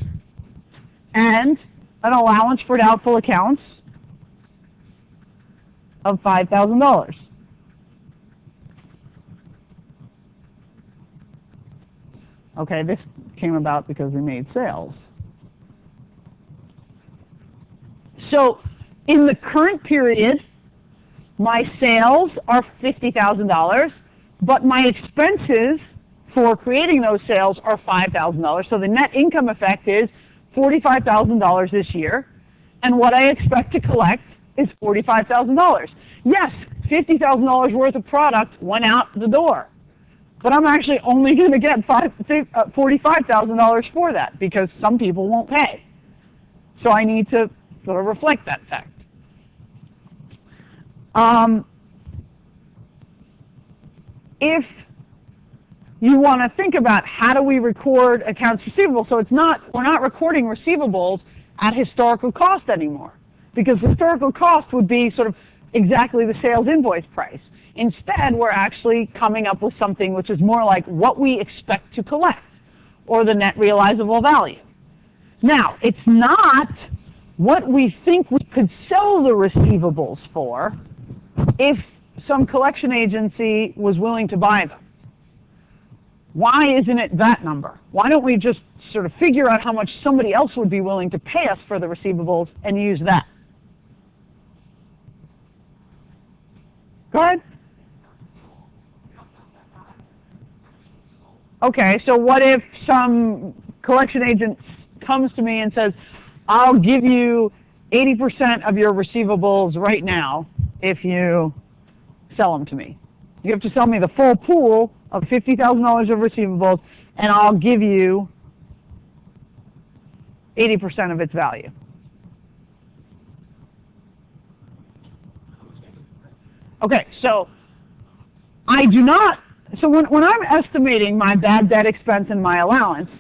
and an allowance for doubtful accounts of $5,000. Okay, this came about because we made sales. So in the current period, my sales are $50,000, but my expenses for creating those sales are $5,000. So the net income effect is $45,000 this year, and what I expect to collect is $45,000. Yes, $50,000 worth of product went out the door, but I'm actually only going to get $45,000 for that because some people won't pay. So I need to sort of reflect that fact. If you want to think about how do we record accounts receivable, so we're not recording receivables at historical cost anymore, because historical cost would be sort of exactly the sales invoice price. Instead, we're actually coming up with something which is more like what we expect to collect, or the net realizable value. Now, it's not what we think we could sell the receivables for if some collection agency was willing to buy them. Why isn't it that number? Why don't we just sort of figure out how much somebody else would be willing to pay us for the receivables and use that? Go ahead. Okay, so what if some collection agent comes to me and says, I'll give you 80% of your receivables right now if you sell them to me. You have to sell me the full pool of $50,000 of receivables, and I'll give you 80% of its value. Okay, so I do not, so when I'm estimating my bad debt expense and my allowance,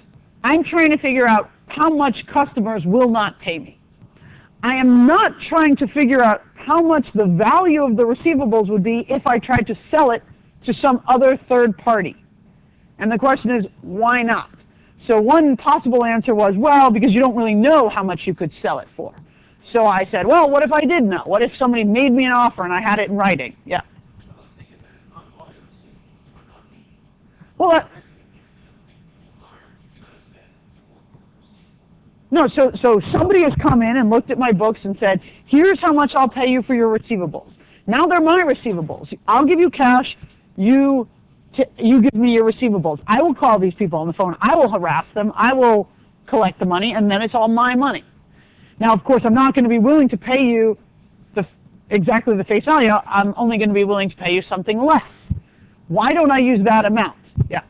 I'm trying to figure out how much customers will not pay me. I am not trying to figure out how much the value of the receivables would be if I tried to sell it to some other third party. And the question is, why not? So one possible answer was, well, because you don't really know how much you could sell it for. So I said, well, what if I did know? What if somebody made me an offer and I had it in writing? Yeah. Well, no, so somebody has come in and looked at my books and said, here's how much I'll pay you for your receivables. Now they're my receivables. I'll give you cash, you give me your receivables. I will call these people on the phone. I will harass them. I will collect the money, and then it's all my money. Now, of course, I'm not going to be willing to pay you exactly the face value. I'm only going to be willing to pay you something less. Why don't I use that amount? Yeah.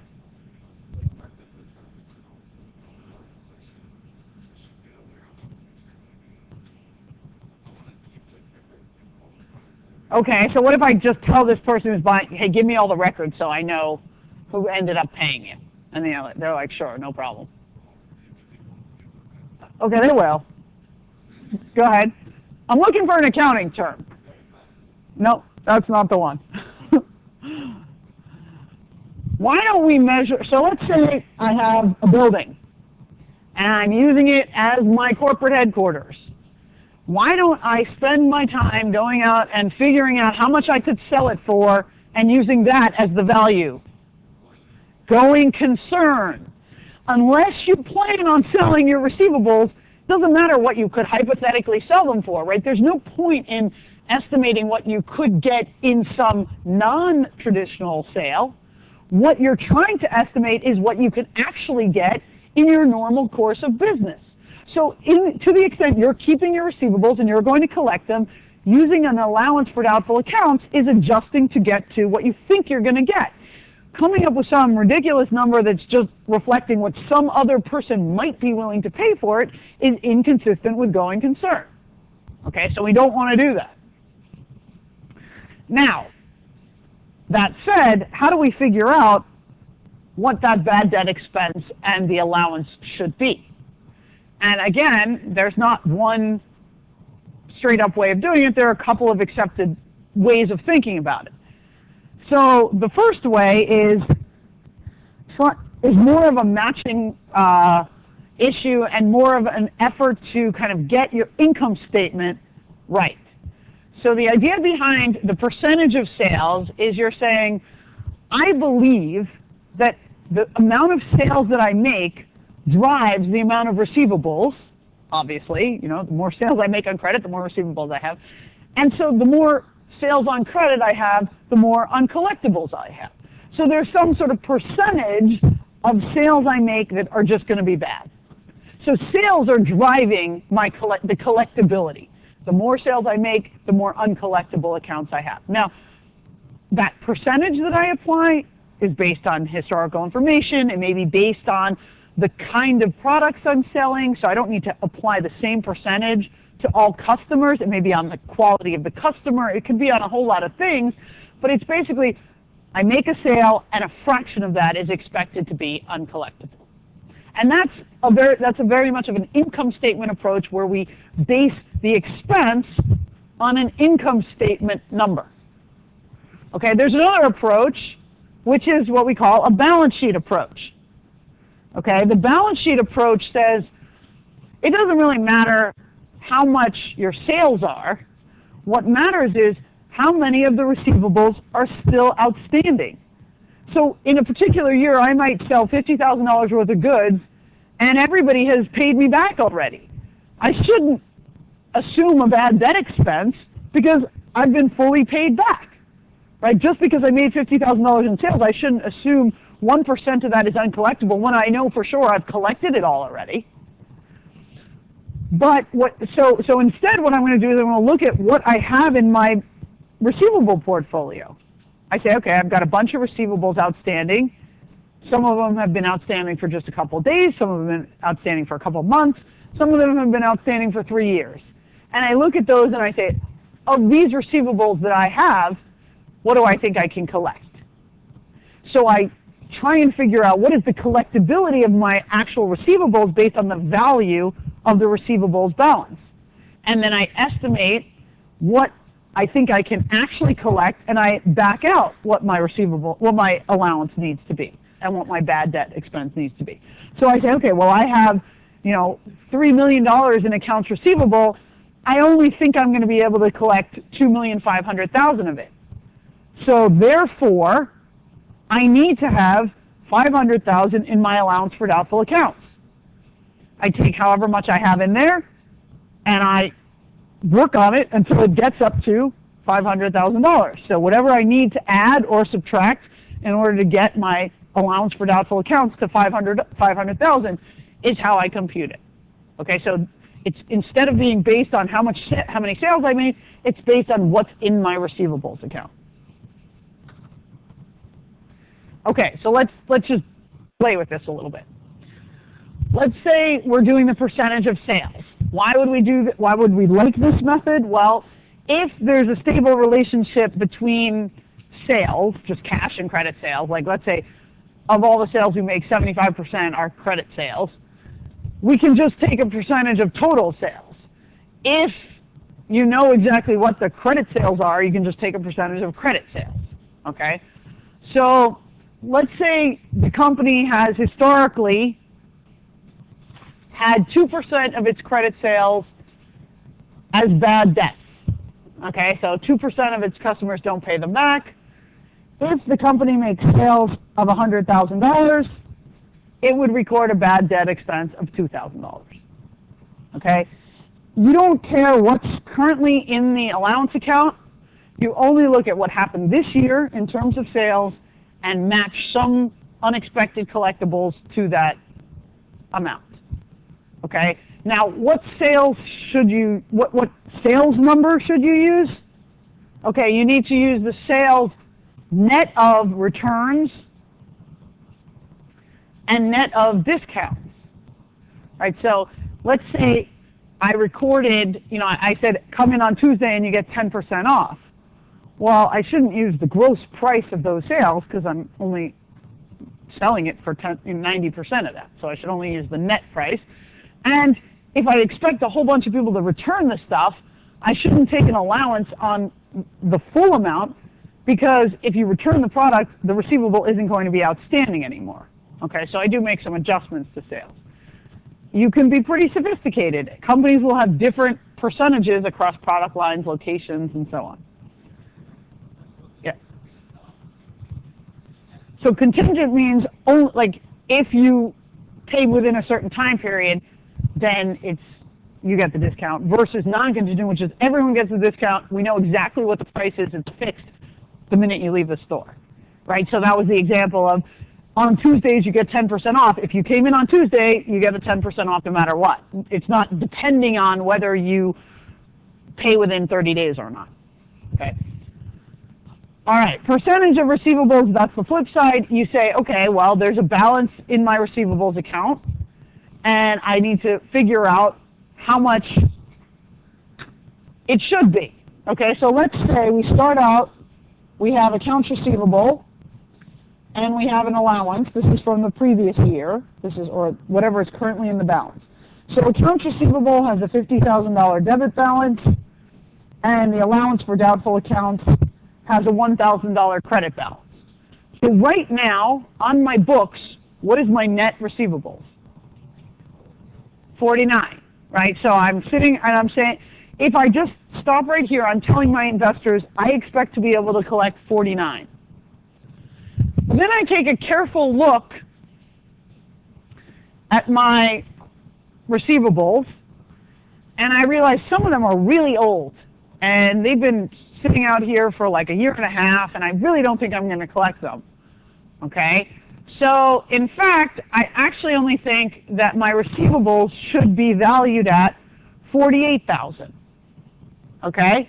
Okay, so what if I just tell this person who's buying, hey, give me all the records so I know who ended up paying you? And they're like, sure, no problem. Okay, they will. Go ahead. I'm looking for an accounting term. No, that's not the one. Why don't we measure, so let's say I have a building, and I'm using it as my corporate headquarters. Why don't I spend my time going out and figuring out how much I could sell it for and using that as the value? Going concern. Unless you plan on selling your receivables, doesn't matter what you could hypothetically sell them for, right? There's no point in estimating what you could get in some non-traditional sale. What you're trying to estimate is what you could actually get in your normal course of business. So to the extent you're keeping your receivables and you're going to collect them, using an allowance for doubtful accounts is adjusting to get to what you think you're going to get. Coming up with some ridiculous number that's just reflecting what some other person might be willing to pay for it is inconsistent with going concern. Okay, so we don't want to do that. Now, that said, how do we figure out what that bad debt expense and the allowance should be? And again, there's not one straight up way of doing it. There are a couple of accepted ways of thinking about it. So the first way is more of a matching issue and more of an effort to kind of get your income statement right. So the idea behind the percentage of sales is you're saying, I believe that the amount of sales that I make drives the amount of receivables, obviously. You know, the more sales I make on credit, the more receivables I have. And so the more sales on credit I have, the more uncollectibles I have. So there's some sort of percentage of sales I make that are just going to be bad. So sales are driving the collectability. The more sales I make, the more uncollectible accounts I have. Now, that percentage that I apply is based on historical information. It may be based on the kind of products I'm selling, so I don't need to apply the same percentage to all customers. It may be on the quality of the customer. It could be on a whole lot of things, but it's basically I make a sale and a fraction of that is expected to be uncollectible. And that's a very much of an income statement approach where we base the expense on an income statement number. Okay, there's another approach, which is what we call a balance sheet approach. Okay, the balance sheet approach says it doesn't really matter how much your sales are. What matters is how many of the receivables are still outstanding. So in a particular year, I might sell $50,000 worth of goods, and everybody has paid me back already. I shouldn't assume a bad debt expense because I've been fully paid back. Right? Just because I made $50,000 in sales, I shouldn't assume 1% of that is uncollectible when I know for sure I've collected it all already. But so instead what I'm going to do is I'm going to look at what I have in my receivable portfolio. I say, okay, I've got a bunch of receivables outstanding. Some of them have been outstanding for just a couple of days. Some of them have been outstanding for a couple of months. Some of them have been outstanding for 3 years. And I look at those and I say, of these receivables that I have, what do I think I can collect? So I try and figure out what is the collectability of my actual receivables based on the value of the receivables balance. And then I estimate what I think I can actually collect, and I back out what my allowance needs to be and what my bad debt expense needs to be. So I say, okay, well, I have, $3 million in accounts receivable. I only think I'm going to be able to collect $2,500,000 of it. So therefore, I need to have $500,000 in my allowance for doubtful accounts. I take however much I have in there, and I work on it until it gets up to $500,000. So whatever I need to add or subtract in order to get my allowance for doubtful accounts to $500,000 is how I compute it. Okay, so it's instead of being based on how many sales I made, it's based on what's in my receivables account. Okay, so let's just play with this a little bit. Let's say we're doing the percentage of sales. Why would we like this method? Well, if there's a stable relationship between sales, just cash and credit sales, like let's say of all the sales we make, 75% are credit sales, we can just take a percentage of total sales. If you know exactly what the credit sales are, you can just take a percentage of credit sales, okay? So let's say the company has historically had 2% of its credit sales as bad debts. Okay, so 2% of its customers don't pay them back. If the company makes sales of $100,000, it would record a bad debt expense of $2,000. Okay, you don't care what's currently in the allowance account. You only look at what happened this year in terms of sales and match some unexpected collectibles to that amount. Okay. Now, what sales number should you use? Okay, you need to use the sales net of returns and net of discounts. Right. So let's say I recorded, I said come in on Tuesday and you get 10% off. Well, I shouldn't use the gross price of those sales because I'm only selling it for 90% of that. So I should only use the net price. And if I expect a whole bunch of people to return the stuff, I shouldn't take an allowance on the full amount because if you return the product, the receivable isn't going to be outstanding anymore. Okay, so I do make some adjustments to sales. You can be pretty sophisticated. Companies will have different percentages across product lines, locations, and so on. Yeah. So contingent means only, like, if you pay within a certain time period, then you get the discount, versus non-contingent, which is everyone gets the discount. We know exactly what the price is. It's fixed the minute you leave the store, right? So that was the example of, on Tuesdays you get 10% off. If you came in on Tuesday, you get a 10% off no matter what. It's not depending on whether you pay within 30 days or not, okay? All right, percentage of receivables, that's the flip side. You say, okay, well, there's a balance in my receivables account, and I need to figure out how much it should be. Okay, so let's say we start out, we have accounts receivable, and we have an allowance. This is from the previous year. This is, or whatever is currently in the balance. So accounts receivable has a $50,000 debit balance, and the allowance for doubtful accounts has a $1,000 credit balance. So right now, on my books, what is my net receivables? 49, right? So I'm sitting and I'm saying, if I just stop right here, I'm telling my investors, I expect to be able to collect 49. Then I take a careful look at my receivables, and I realize some of them are really old, and they've been sitting out here for like a year and a half, and I really don't think I'm going to collect them, okay? So, in fact, I actually only think that my receivables should be valued at $48,000, okay?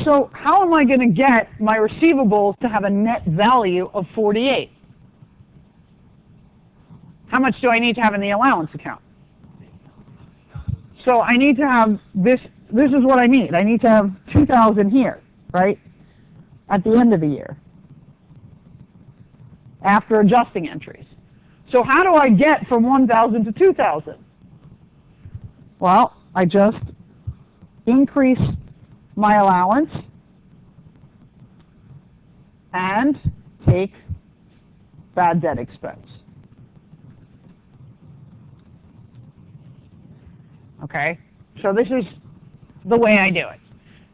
So how am I going to get my receivables to have a net value of 48? How much do I need to have in the allowance account? So I need to have this is what I need. I need to have 2,000 here, right, at the end of the year, after adjusting entries. So how do I get from 1,000 to 2,000? Well, I just increase my allowance and take bad debt expense. Okay, so this is the way I do it.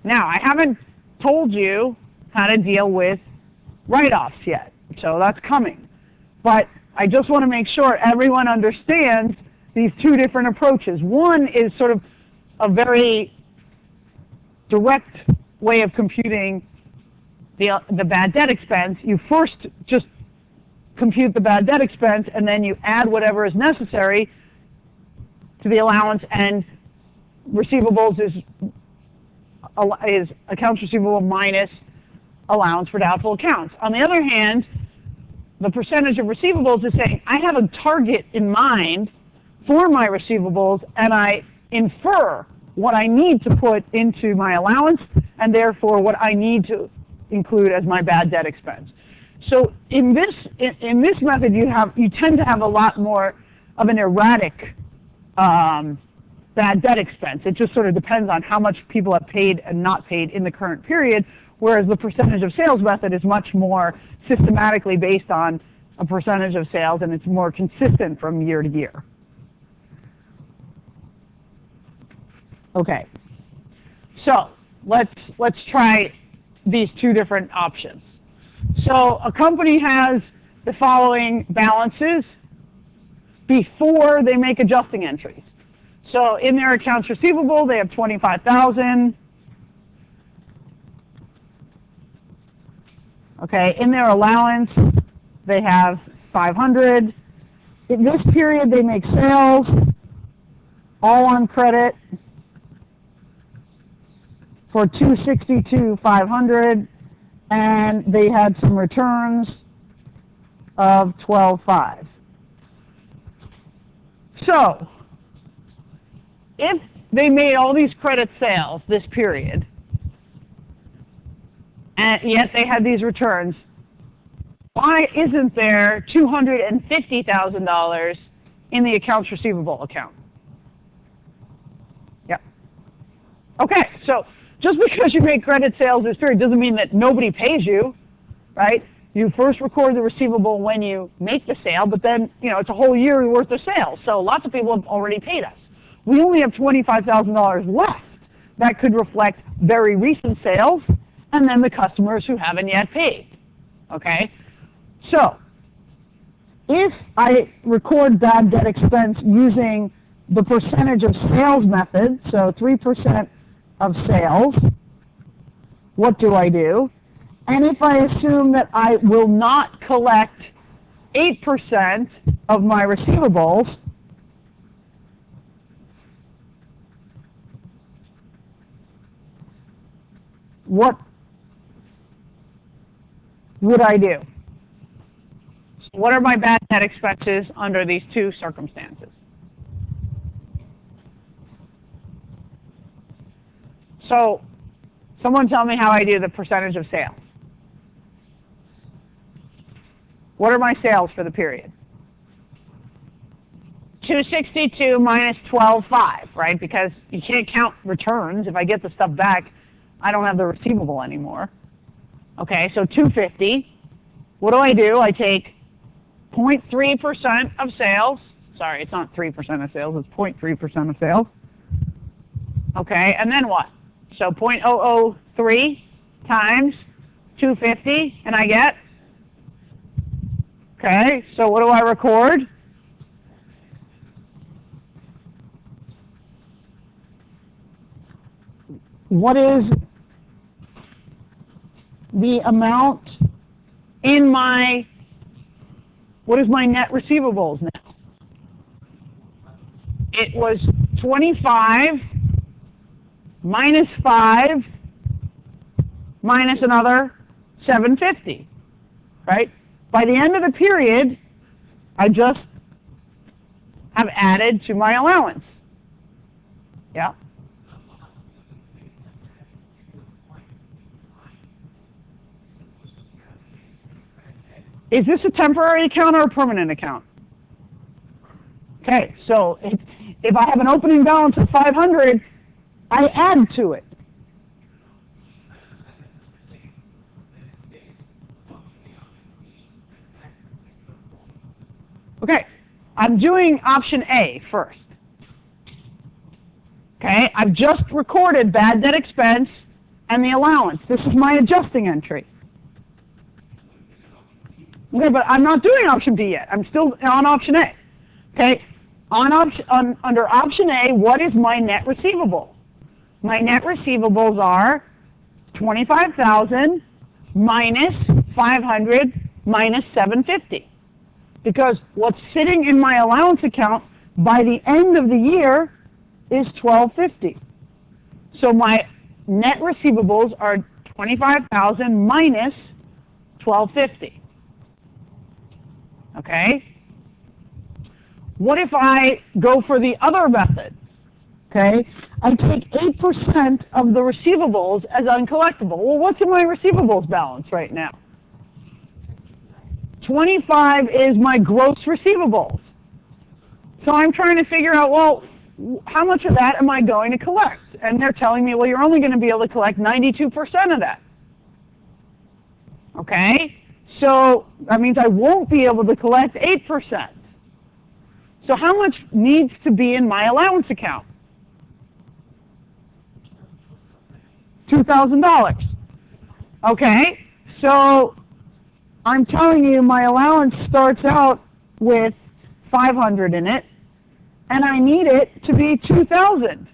Now, I haven't told you how to deal with write-offs yet, so that's coming. But I just want to make sure everyone understands these two different approaches. One is sort of a very direct way of computing the bad debt expense. You first just compute the bad debt expense, and then you add whatever is necessary to the allowance, and receivables is accounts receivable minus allowance for doubtful accounts. On the other hand, the percentage of receivables is saying, I have a target in mind for my receivables, and I infer what I need to put into my allowance, and therefore what I need to include as my bad debt expense. So in this method, you tend to have a lot more of an erratic bad debt expense. It just sort of depends on how much people have paid and not paid in the current period, whereas the percentage of sales method is much more systematically based on a percentage of sales, and it's more consistent from year to year. Okay, so let's try these two different options. So a company has the following balances before they make adjusting entries. So in their accounts receivable, they have $25,000. Okay, in their allowance, they have $500. In this period, they make sales, all on credit, for $262,500, and they had some returns of $12,500. So, if they made all these credit sales this period, and yet they had these returns, why isn't there $250,000 in the accounts receivable account? Yep. Okay, so just because you make credit sales this period doesn't mean that nobody pays you, right? You first record the receivable when you make the sale, but then, it's a whole year worth of sales, so lots of people have already paid us. We only have $25,000 left. that could reflect very recent sales, and then the customers who haven't yet paid. Okay? So, if I record bad debt expense using the percentage of sales method, so 3% of sales, what do I do? And if I assume that I will not collect 8% of my receivables, what would I do? So what are my bad debt expenses under these two circumstances? So, someone tell me how I do the percentage of sales. What are my sales for the period? 262 minus 12.5, right? Because you can't count returns. If I get the stuff back, I don't have the receivable anymore. Okay, so 250. What do? I take 0.3% of sales. Sorry, it's not 3% of sales. It's 0.3% of sales. Okay, and then what? So 0.003 times 250, and I get, okay, so what do I record? What is the amount in my, what is my net receivables now? It was 25 minus 5 minus another 750, right? By the end of the period, I just have added to my allowance. Yeah. Is this a temporary account or a permanent account? Okay, so if I have an opening balance of 500, I add to it. Okay, I'm doing option A first. Okay, I've just recorded bad debt expense and the allowance. This is my adjusting entry. Okay, but I'm not doing option B yet. I'm still on option A. Okay, under option A, what is my net receivable? My net receivables are 25,000 minus 500 minus 750. Because what's sitting in my allowance account by the end of the year is 1250. So my net receivables are 25,000 minus 1250. Okay? What if I go for the other method? Okay? I take 8% of the receivables as uncollectible. Well, what's in my receivables balance right now? 25 is my gross receivables. So I'm trying to figure out, well, how much of that am I going to collect? And they're telling me, well, you're only going to be able to collect 92% of that. Okay? So that means I won't be able to collect 8%. So how much needs to be in my allowance account? $2,000. Okay? So I'm telling you my allowance starts out with 500 in it, and I need it to be 2,000.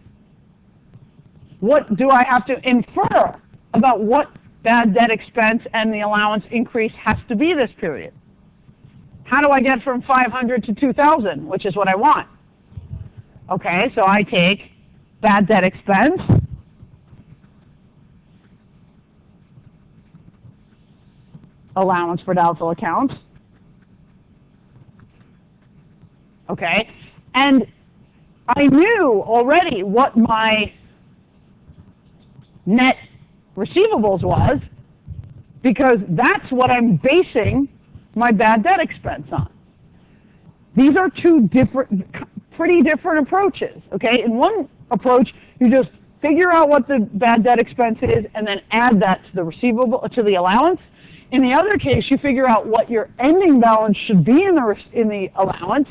What do I have to infer about what bad debt expense and the allowance increase has to be this period? How do I get from 500 to 2,000, which is what I want? Okay, so I take bad debt expense, allowance for doubtful accounts. Okay, and I knew already what my net receivables was because that's what I'm basing my bad debt expense on. These are two pretty different approaches. Okay, in one approach, you just figure out what the bad debt expense is and then add that to the receivable, to the allowance. In the other case, you figure out what your ending balance should be in the allowance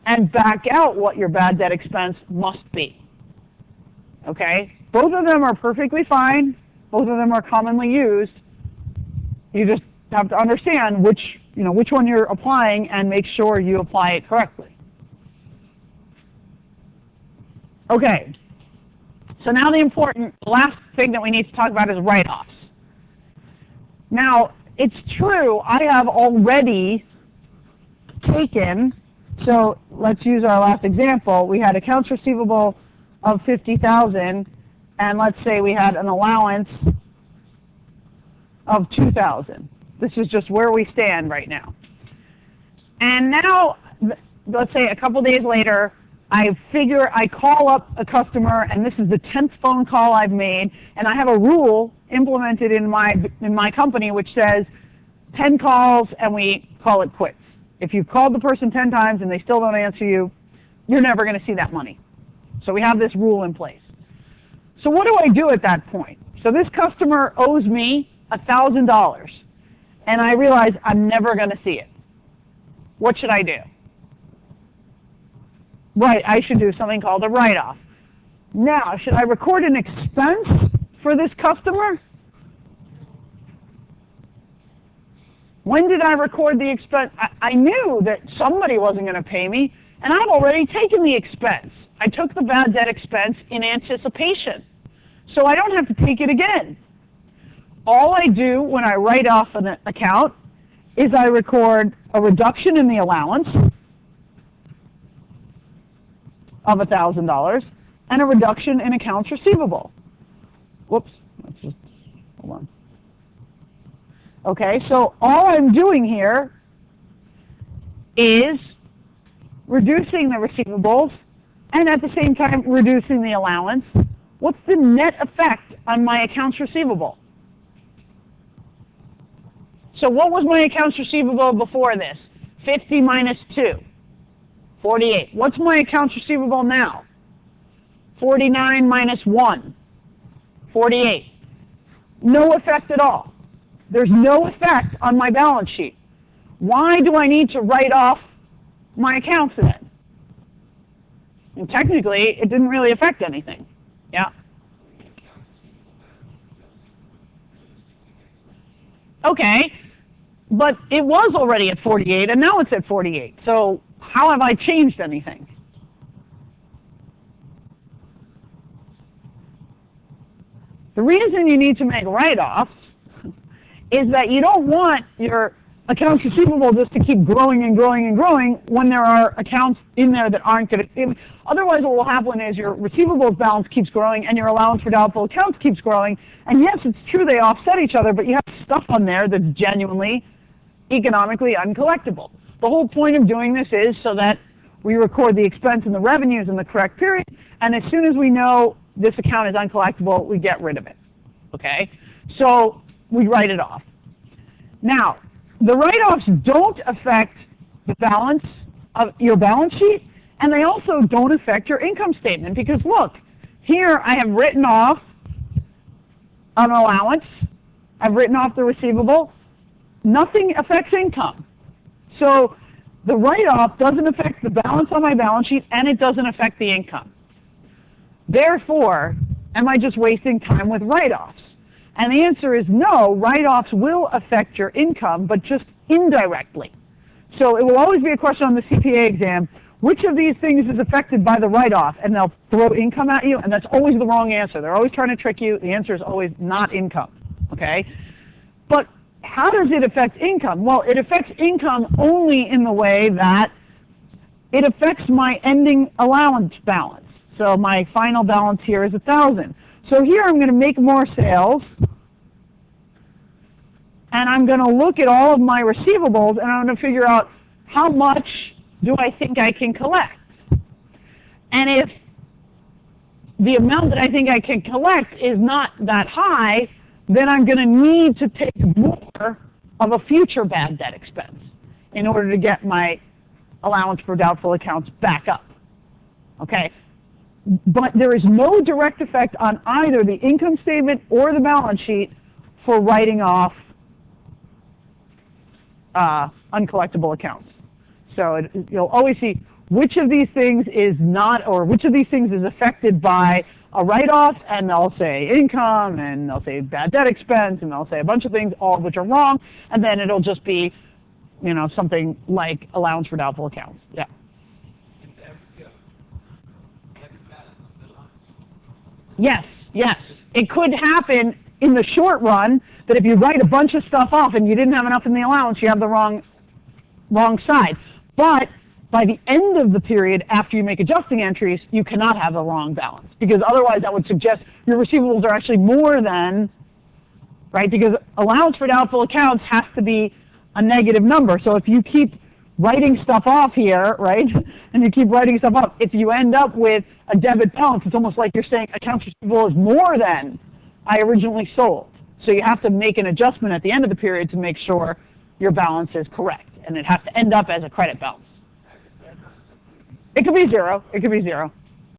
and back out what your bad debt expense must be. Okay? Both of them are perfectly fine. Both of them are commonly used. You just have to understand which one you're applying and make sure you apply it correctly. Okay, so now the last thing that we need to talk about is write-offs. Now, it's true, I have already taken, so let's use our last example. We had accounts receivable of $50,000, and let's say we had an allowance of $2,000. This is just where we stand right now. And now, let's say a couple days later, I call up a customer, and this is the 10th phone call I've made, and I have a rule implemented in my company which says 10 calls and we call it quits. If you've called the person 10 times and they still don't answer you, you're never going to see that money. So we have this rule in place. So what do I do at that point? So this customer owes me $1,000, and I realize I'm never going to see it. What should I do? Right, I should do something called a write-off. Now, should I record an expense for this customer? When did I record the expense? I knew that somebody wasn't going to pay me, and I've already taken the expense. I took the bad debt expense in anticipation, so I don't have to take it again. All I do when I write off an account is I record a reduction in the allowance of $1,000 and a reduction in accounts receivable. Whoops, let's just, hold on. Okay, so all I'm doing here is reducing the receivables and at the same time reducing the allowance. What's the net effect on my accounts receivable? So what was my accounts receivable before this? 50 minus 2, 48. What's my accounts receivable now? 49 minus 1, 48. No effect at all. There's no effect on my balance sheet. Why do I need to write off my accounts then? And technically, it didn't really affect anything. Yeah. Okay, but it was already at 48, and now it's at 48. So how have I changed anything? The reason you need to make write-offs is that you don't want your accounts receivable just to keep growing and growing and growing when there are accounts in there that aren't going to. Otherwise, what will happen is your receivables balance keeps growing and your allowance for doubtful accounts keeps growing. And yes, it's true they offset each other, but you have stuff on there that's genuinely economically uncollectible. The whole point of doing this is so that we record the expense and the revenues in the correct period, and as soon as we know this account is uncollectible, we get rid of it. Okay? So we write it off. Now, the write-offs don't affect the balance of your balance sheet, and they also don't affect your income statement because, look, here I have written off an allowance. I've written off the receivable. Nothing affects income. So the write-off doesn't affect the balance on my balance sheet, and it doesn't affect the income. Therefore, am I just wasting time with write-offs? And the answer is no, write-offs will affect your income, but just indirectly. So it will always be a question on the CPA exam, which of these things is affected by the write-off? And they'll throw income at you, and that's always the wrong answer. They're always trying to trick you. The answer is always not income, okay? But how does it affect income? Well, it affects income only in the way that it affects my ending allowance balance. So my final balance here is 1,000. So here I'm going to make more sales, and I'm going to look at all of my receivables, and I'm going to figure out how much do I think I can collect. And if the amount that I think I can collect is not that high, then I'm going to need to take more of a future bad debt expense in order to get my allowance for doubtful accounts back up. Okay? But there is no direct effect on either the income statement or the balance sheet for writing off uncollectible accounts. So you'll always see which of these things is not, or which of these things is affected by a write-off, and they'll say income, and they'll say bad debt expense, and they'll say a bunch of things, all of which are wrong, and then it'll just be, you know, something like allowance for doubtful accounts. Yeah. Yes, yes. It could happen in the short run that if you write a bunch of stuff off and you didn't have enough in the allowance, you have the wrong side. But by the end of the period, after you make adjusting entries, you cannot have a wrong balance, because otherwise that would suggest your receivables are actually more than, right? Because allowance for doubtful accounts has to be a negative number. So if you keep writing stuff off here, right, and you keep writing stuff off, if you end up with a debit balance, it's almost like you're saying accounts receivable is more than I originally sold. So you have to make an adjustment at the end of the period to make sure your balance is correct, and it has to end up as a credit balance. It could be zero. It could be zero.